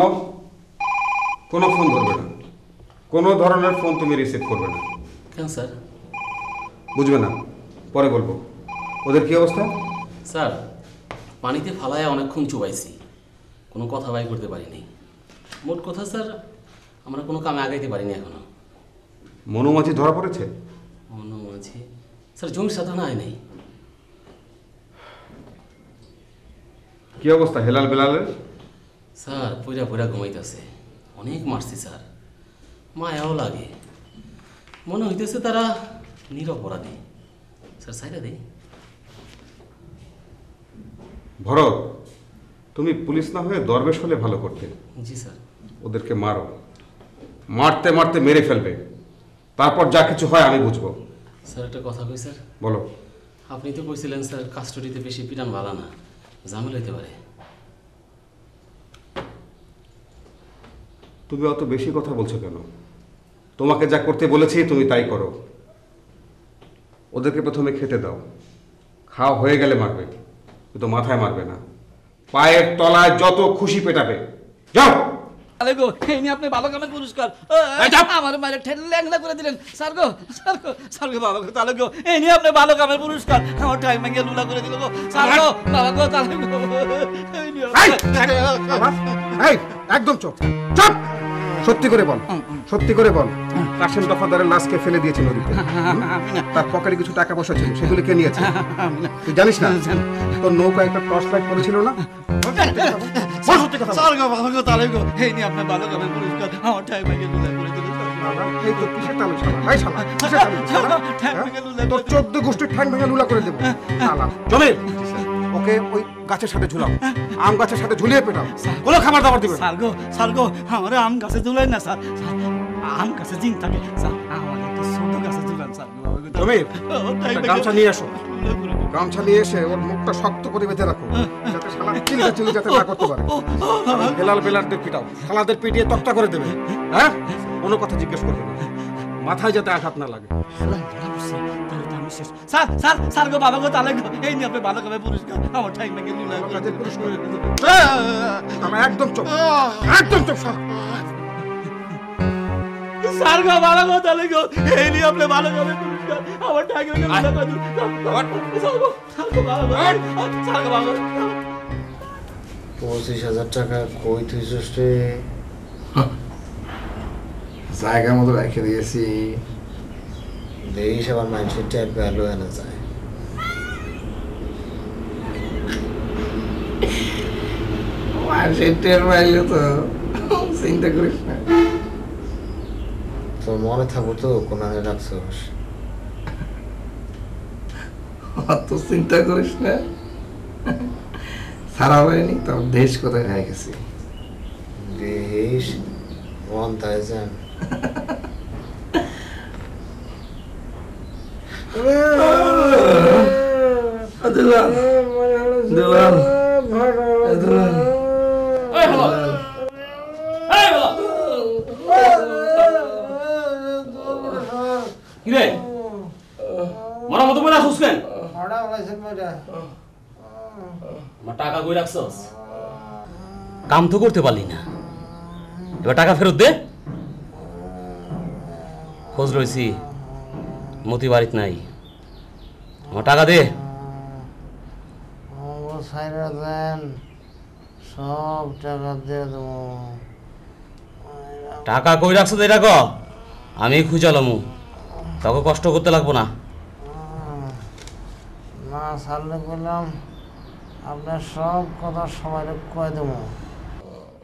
No. কোনো ফোন ধরবে না, কোনো ধরনের ফোন তুমি রিসিভ করবে না। কেন স্যার? বুঝবে না, পরে বলবো। ওদের কি অবস্থা? স্যার পানিতে ফালায় অনেকক্ষণ চুবাইছি, কোনো কথা বাই করতে পারিনি। মোট কথা স্যার, আমরা কোনো কামে আগাইতে পারিনি এখনো। মনোমাঝি ধরা পড়েছে? মনোমাঝি স্যার জমির সাথে নাই নাই। কি অবস্থা হেলাল বেলালের? স্যার পইরা পইরা ঘুমাইতেছে, অনেক মারছি স্যার, মায়াও লাগে। মনে হইতেছে তারা নিরপরাধী। স্যার সাইডা দেই। ভরত, তুমি পুলিশ না হয়ে দরবেশ হলে ভালো করতে। জি স্যার। ওদেরকে মারো, মারতে মারতে মেরে ফেলবে, তারপর যা কিছু হয় আমি বুঝবো। স্যার একটা কথা কই স্যার। বলো। আপনি তো কইছিলেন স্যার কাস্টডিতে বেশি পিটান ভালো না, ঝামেলা হইতে পারে। তুমি অত বেশি কথা বলছো কেন? তোমাকে যা করতে বলেছি তুমি তাই করো। ওদেরকে প্রথমে খেতে দাও, খাওয়া হয়ে গেলে মারবে, কিন্তু মাথায় মারবে না, পায়ের তলায় যত খুশি পেটাবে। যাও। আরে গো, এই নিয়ে আপনি ভালো কামের পুরস্কার। আমার মায়ের ঠেলে ল্যাংলা করে দিলেন। স্যার গো, স্যার গো, স্যার গো, বাবা গো, তাহলে গো, এই নিয়ে আপনি ভালো কামের পুরস্কার। আমার টাইম ভেঙে লুলা করে দিল গো। স্যার গো, বাবা গো, তাহলে গো, এই নিয়ে এই একদম চুপ চুপ। সত্যি করে বল, সত্যি করে বল, কাশেম দফাদারের লাশকে ফেলে দিয়েছে নদীতে। তার পকেটে কিছু টাকা পয়সা ছিল, সেগুলো কে নিয়েছে? তুই জানিস না? তোর নৌকা একটা টর্চ লাইট পড়েছিল না? স্যার গো, বাবা গো, তাহলে গো, এই নিয়ে আপনি ভালো কামের পুরস্কার। আমার টাইম ভেঙে লুলা করে দিল। এই তো কিসের তালু শালা, ভাই শালা, কিসের তালু শালা? তোর 14 গোষ্ঠীর ঠ্যাং ভেঙে লুলা করে দেবো শালা। জমির, ওকে ওই গাছের সাথে ঝুলাও, আম গাছের সাথে ঝুলিয়ে পেটাও, কোনো খাবার দাবার দিবে। স্যার গো, আমার আম গাছে ঝুলাই না স্যার, আম গাছে জিং থাকে স্যার, আমার একটু ছোট গাছে ঝুলান স্যার। জমির, গামছা নিয়ে আসো, গামছা নিয়ে এসে ওর মুখটা শক্ত করে বেঁধে রাখো, যাতে শালা চিল্লি যাতে না করতে পারে। বেলাল বেলালদের পিটাও, শালাদের পিটিয়ে তক্তা করে দেবে। হ্যাঁ, কোনো কথা জিজ্ঞেস করবে না, মাথায় যাতে আঘাত না লাগে। স্যার স্যার স্যার গো, বাবা গো, তাহলে গো, এই নিয়ে আপনি ভালো কামের পুরস্কার। আমার টাইম ভেঙে লুলা করে পুরস্কার। একদম চুপ, একদম চুপ। স্যার গো, বাবা গো, তাহলে গো, এই নিয়ে আপনি ভালো কামের পুরস্কার। আমার টাইম ভেঙে লুলা করে স্যার গো, স্যার গো, বাবা গো, স্যার গো, বাবা গো। 25,000 টাকা কই তুইছিস রে? জায়গা মতো রেখে দিয়েছি, দেখিস আবার মানুষের ট্যাপ ভ্যালু এনে যায়। মানুষের ট্যাপ ভ্যালু তো চিন্তা করিস না, তোর মনে থাকবো তো কোন আনে রাখছোস, অত চিন্তা করিস না। সারা হয়নি তোর দেশ কোথায় রেখে গেছি? দেশ মন তাই যান। কিরে মরা মতো বলে আসুস কেন? আমার টাকা কই রাখছস? কাম তো করতে পারলি না, এবার টাকা ফেরত দে। খোঁজ রয়েছি, মতি বাড়িতে নাই, আমার টাকা দে। সব টাকা দিয়ে দেবো। টাকা কই রাখছো এটা ক, আমি খুঁজালামু, তোকে কষ্ট করতে লাগবো না। না সারলে বললাম আপনার সব কথা সবাই কয়ে দেবো।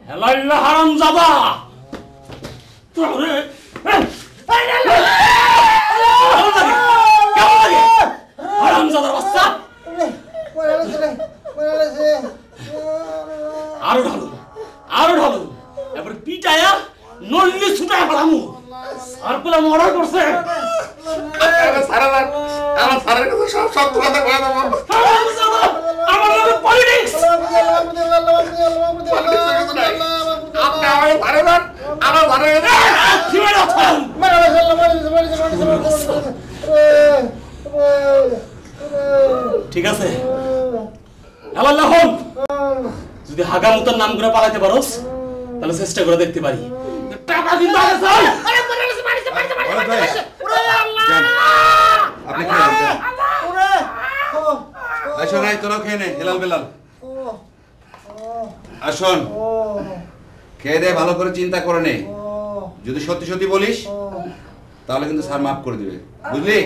হেলাল্লা হারামজাদা, হারামজাদার বাচ্চা, আরো ঢালু, আরো ঢালু, এবার পিটায়া নল্লি ছুটায় ফেলামু। আর পেলাম অর্ডার করছে আমার স্যারের কাছে সব সব কথা কয়ে দেবো। আমার নামে পলিটিক্স, ঠিক আছে আল্লাহ যদি হাগামুতার নাম করে পালাতে পারোস তাহলে চেষ্টা করে দেখতে পারি। কিন্তু আগে চাই আপনি আসুন এই তোরাও খেয়ে নে হেলাল বেলাল আসুন খেয়ে দে ভালো করে চিন্তা করে নে যদি সত্যি সত্যি বলিস তাহলে কিন্তু স্যার মাফ করে দিবে বুঝলি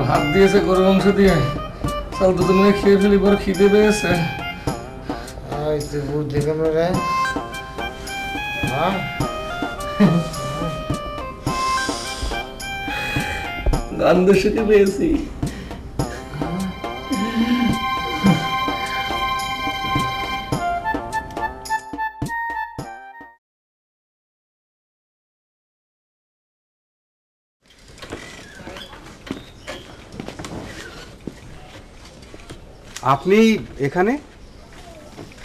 ভাত দিয়েছে গরু মাংস দিয়ে চাল দুটো মিলে খেয়ে ফেলি বড় খিদে পেয়েছে বুদ্ধি কেন রে গান শিখে পেয়েছি আপনি এখানে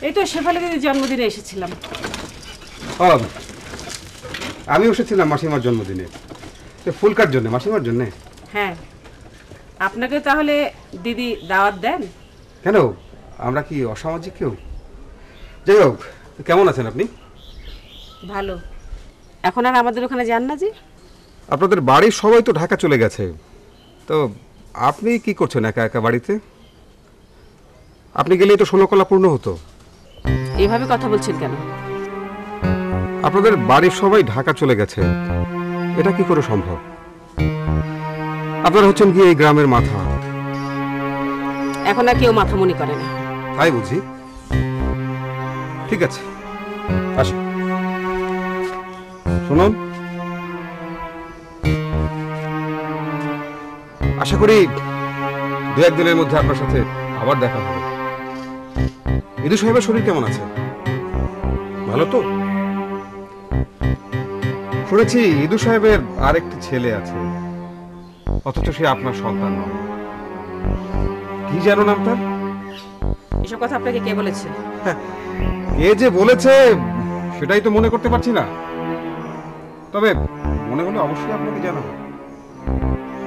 এই তো শেফালি দিদির জন্মদিনে এসেছিলাম আমি এসেছিলাম মাসিমার জন্মদিনে ফুল কার জন্য মাসিমার জন্য হ্যাঁ আপনাকে তাহলে দিদি দাওয়াত দেন কেন আমরা কি অসামাজিক কেউ যাই হোক কেমন আছেন আপনি ভালো এখন আর আমাদের ওখানে যান না জি আপনাদের বাড়ির সবাই তো ঢাকা চলে গেছে তো আপনি কি করছেন একা একা বাড়িতে আপনি গেলেই তো ষোলকলা পূর্ণ হতো এইভাবে কথা বলছেন কেন আপনাদের বাড়ির সবাই ঢাকা চলে গেছে এটা কি করে সম্ভব আপনারা হচ্ছেন কি এই গ্রামের মাথা এখন আর কেউ মাথা মনে করে না তাই বুঝি ঠিক আছে আসি শুনুন আশা করি দু একদিনের মধ্যে আপনার সাথে আবার দেখা হবে ইদু সাহেবের শরীর কেমন আছে ভালো তো শুনেছি ইদু সাহেবের আরেকটি ছেলে আছে অথচ সে আপনার সন্তান নয় কি জানো নাম তার এসব কথা আপনাকে কে বলেছে কে যে বলেছে সেটাই তো মনে করতে পারছি না তবে মনে হলে অবশ্যই আপনাকে জানাবো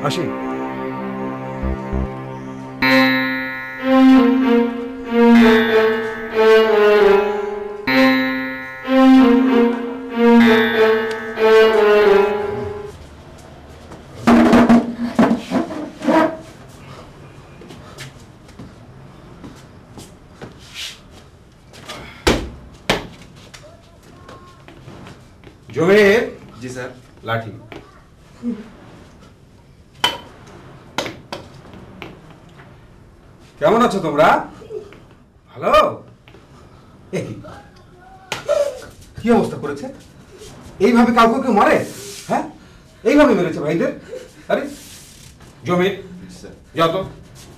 আসি জমির জি স্যার লাঠি কেমন আছো তোমরা ভালো কি অবস্থা করেছে এইভাবে কাউকে কেউ মারে হ্যাঁ এইভাবে মেরেছে ভাইদের আরে জমির যত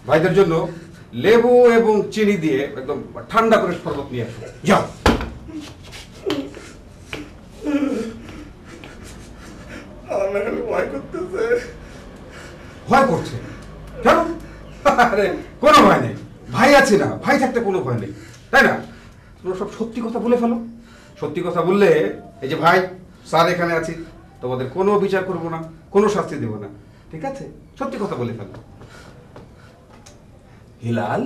ভাইদের জন্য লেবু এবং চিনি দিয়ে একদম ঠান্ডা করে শরবত নিয়ে আসো যাও ভয় করছে কেন আরে কোনো ভয় নেই ভাই আছে না ভাই থাকতে কোনো ভয় নেই তাই না তোমরা সব সত্যি কথা বলে ফেলো সত্যি কথা বললে এই যে ভাই স্যার এখানে আছি তোমাদের কোনো বিচার করবো না কোনো শাস্তি দেবো না ঠিক আছে সত্যি কথা বলে ফেলো হিলাল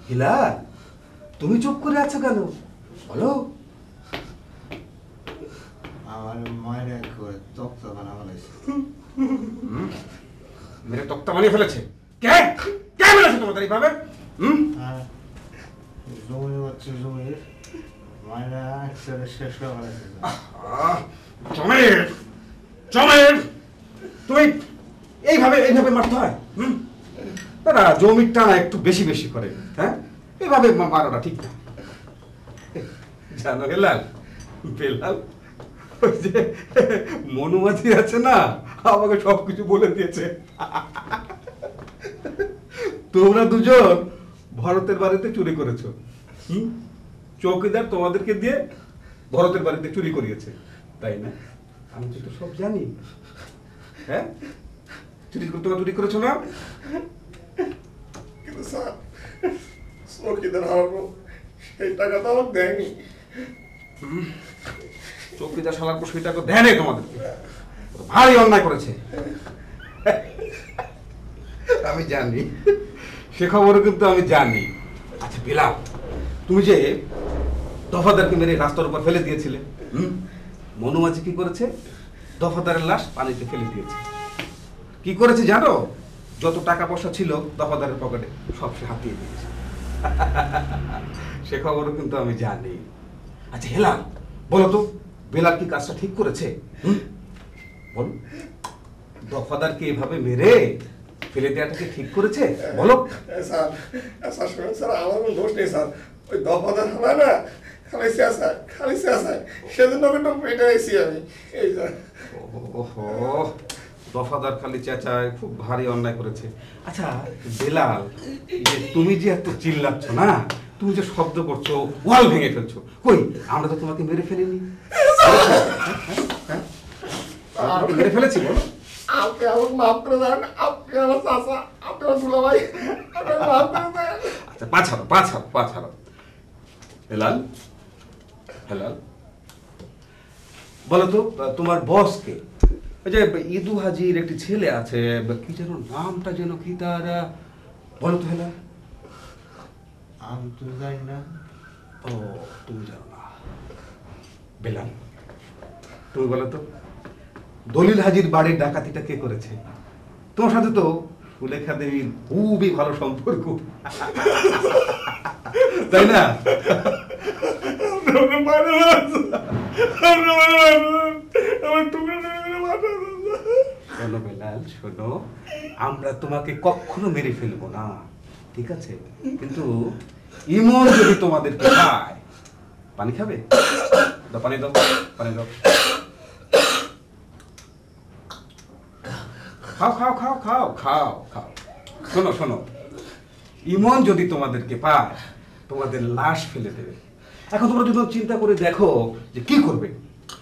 হিলাল তুমি চুপ করে আছো কেন বলো আমার মায়ের করে তক্তা বানানো মেরে তক্তা বানিয়ে ফেলেছে কে কে বলেছে তোমাদের এইভাবে জমি হচ্ছে জমির মায়েরা একসাথে শেষ করে ফেলেছে জমির জমির তুমি এইভাবে এইভাবে মারতে হয় না জমির টানা একটু বেশি বেশি করে হ্যাঁ এইভাবে মারাটা ঠিক না জানো হেলাল বেলাল ওই যে মনুমাছি আছে না আমাকে সবকিছু বলে দিয়েছে তোমরা দুজন ভরতের বাড়িতে চুরি করেছো চৌকিদার তোমাদেরকে দিয়ে ভরতের বাড়িতে চুরি করিয়েছে তাই না আমি তো সব জানি হ্যাঁ তোমরা চুরি করেছো না কিন্তু স্যার চৌকিদার হারানো সেই টাকা তো আমার দেয়নি চৌকিদার শালার পর সেই টাকা দেয় নাই তোমাদেরকে ভারী অন্যায় করেছে। আমি জানি, সে খবরও কিন্তু আমি জানি। আচ্ছা বেলাল, তুমি যে দফাদারকে মেরে রাস্তার উপর ফেলে দিয়েছিলে, মনু মাঝি কি করেছে? দফাদারের লাশ পানিতে ফেলে দিয়েছে। কি করেছে জানো? যত টাকা পয়সা ছিল দফাদারের পকেটে সব সে হাতিয়ে দিয়েছে। সে খবরও কিন্তু আমি জানি। আচ্ছা হেলাল, বলো তো বেলাল কি কাজটা ঠিক করেছে? বল, দফাদারকে এভাবে মেরে ফেলে দেওয়াটা কি ঠিক করেছে? বলো। স্যার স্যার শুনুন স্যার, আমার কোনো দোষ নেই স্যার। ওই দফাদার হয় না, খালি শেষায় সেজন্য কিন্তু পেটে আইসি আমি। এই স্যার। ওহো, দফাদার খালি চেঁচায়, খুব ভারী অন্যায় করেছে। আচ্ছা বেলাল, যে তুমি যে এত চিল্লাচ্ছ না, তুমি যে শব্দ করছো, ওয়াল ভেঙে ফেলছো, কই আমরা তো তোমাকে মেরে ফেলিনি। মেরে ফেলেছি বলো? আপনি আমার মাফ করে দেন, আপনি আমার চাচা, আপনি আমার দুলাভাই, আপনি মাফ করে দেন। আচ্ছা পাছাড়ো। হেলাল, বলো তো তোমার বস কে? ওই যে ইদু হাজির একটি ছেলে আছে, কি যেন নামটা যেন কি তার, বলো তো হেলাল। আমি তো জানি না। ও, তুমি জানো না। বেলাল, তুমি বলো তো দলিল হাজির বাড়ির ডাকাতিটা কে করেছে? তোমার সাথে তো সুলেখা দেবীর খুবই ভালো সম্পর্ক, তাই না? শোনো বেলাল, শোনো, আমরা তোমাকে কখনো মেরে ফেলবো না, ঠিক আছে? কিন্তু ইমন যদি তোমাদেরকে খায়, পানি খাবে? পানি দাও। খাও। শোনো, ইমন যদি তোমাদেরকে পায়, তোমাদের লাশ ফেলে দেবে। এখন তোমরা যদি চিন্তা করে দেখো যে কি করবে,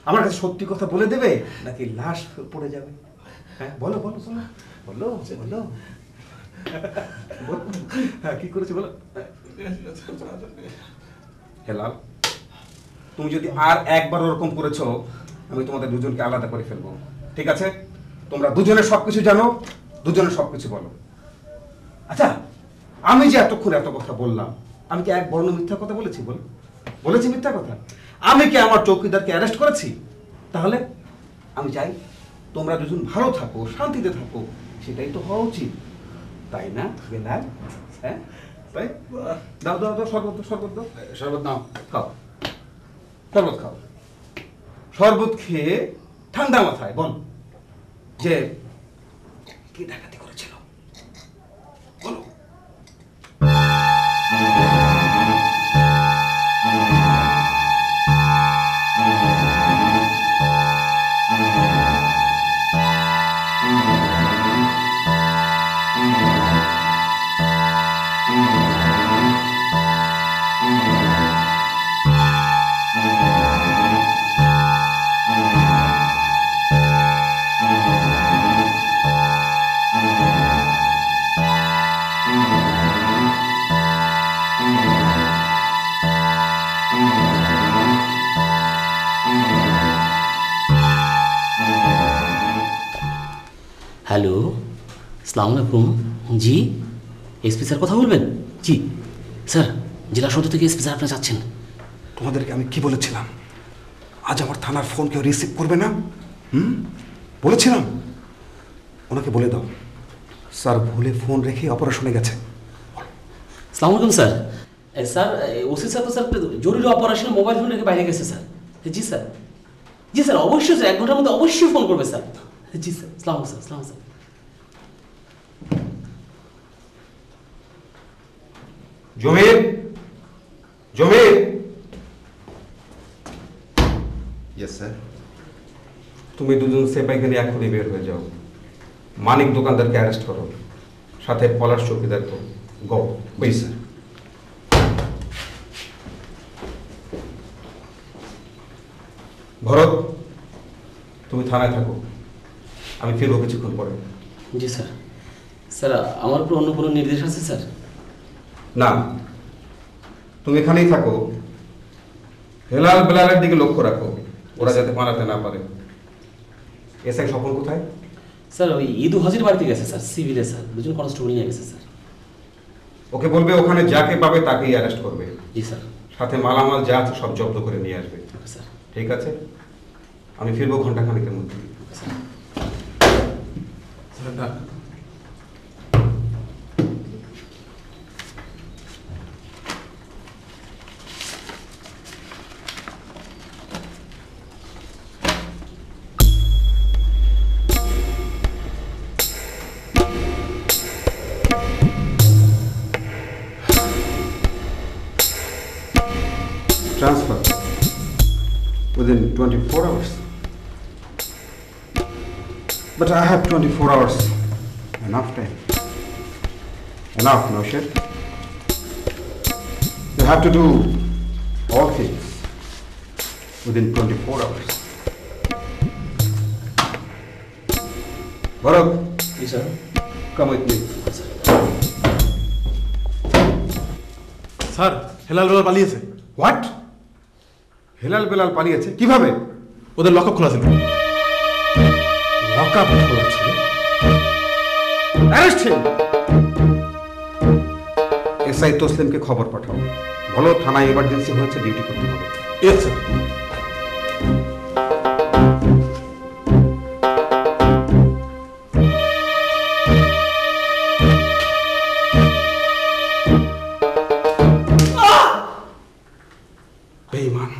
আমার কাছে সত্যি কথা বলে দেবে নাকি লাশ পড়ে যাবে? হ্যাঁ বলো। হ্যাঁ, কি করেছে বলো। হেলাল, তুমি যদি আর একবার ওরকম করেছো, আমি তোমাদের দুজনকে আলাদা করে ফেলবো, ঠিক আছে? তোমরা দুজনে সবকিছু জানো, দুজনে সবকিছু বলো। আচ্ছা, আমি যে এতক্ষণ এত কথা বললাম, আমি কি এক বর্ণ মিথ্যা কথা বলেছি? বলেছি মিথ্যা কথা? আমি কি আমার চৌকিদারকে অ্যারেস্ট করেছি? তাহলে আমি চাই তোমরা দুজন ভালো থাকো, শান্তিতে থাকো, সেটাই তো হওয়া উচিত, তাই না বেলাল? হ্যাঁ তাই? দাও শরবত নাও, খাও, শরবত খাও। শরবত খেয়ে ঠান্ডা মাথায় বল যে কি ডাকাতি করেছিল, বলো। হ্যালো, আসসালামু আলাইকুম। জি, এসপি স্যার কথা বলবেন? জি স্যার, জেলা সদর থেকে এসপি স্যার আপনারা যাচ্ছেন। তোমাদেরকে আমি কি বলেছিলাম? আজ আমার থানার ফোন কেউ রিসিভ করবে না, বলেছিলাম। ওনাকে বলে দাও স্যার ভুলে ফোন রেখে অপারেশনে গেছে। আসসালামু আলাইকুম স্যার। স্যার ওসি স্যার তো স্যার জরুরি অপারেশনে মোবাইল ফোন রেখে বাইরে গেছে স্যার। জি স্যার অবশ্যই স্যার, 1 ঘন্টার মধ্যে অবশ্যই ফোন করবে স্যার। জি স্যার, আসসালামু স্যার। জমির ইয়েস স্যার। তুমি দুজন সেপাইকে নিয়ে এখনই বের হয়ে যাও। মানিক দোকানদারকে অ্যারেস্ট করো, সাথে পলাশ চৌকিদারকে। গো। Please sir. ভরত, তুমি থানায় থাকো, আমি ফিরবো কিছুক্ষণ পরে। জি স্যার। স্যার আমার উপর অন্য কোনো নির্দেশ আছে স্যার? না, তুমি এখানেই থাকো, হেলাল বেলালের দিকে লক্ষ্য রাখো, ওরা যাতে পালাতে না পারে। এসআই স্বপন কোথায়? স্যার ওই ঈদ হাজির বাড়িতে গেছে স্যার, সিভিলে স্যার, দুজন কনস্টেবল নিয়ে গেছে স্যার। ওকে বলবে ওখানে যাকে পাবে তাকেই অ্যারেস্ট করবে। জি স্যার। সাথে মালামাল যা আছে সব জব্দ করে নিয়ে আসবে। স্যার ঠিক আছে, আমি ফিরবো ঘন্টাখানেকের মধ্যে। Transfer within 24 hours. But I have 24 hours. Enough time. Enough, Naushad. You have to do all things within 24 hours. Bharat. Yes, sir. Come with me. Sir Helal Belal পালিয়েছে। হোয়াট? হেলাল বেলাল পালিয়েছে কিভাবে? ওদের লকআপ খোলা ছিল। লকআপ খোলা ছিল? Arrest him. এসআই তসলিমকে খবর পাঠাও, বলো থানায় এমার্জেন্সি হয়েছে, ডিউটি করতে হবে। Yes sir. বেঈমান।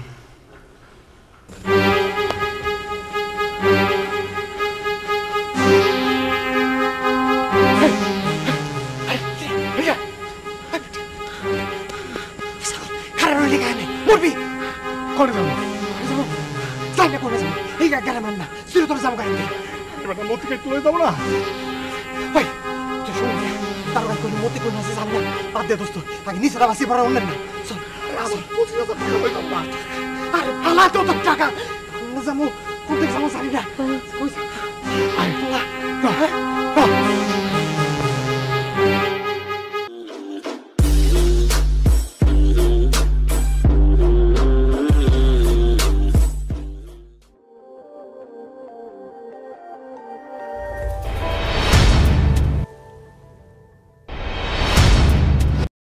টাকা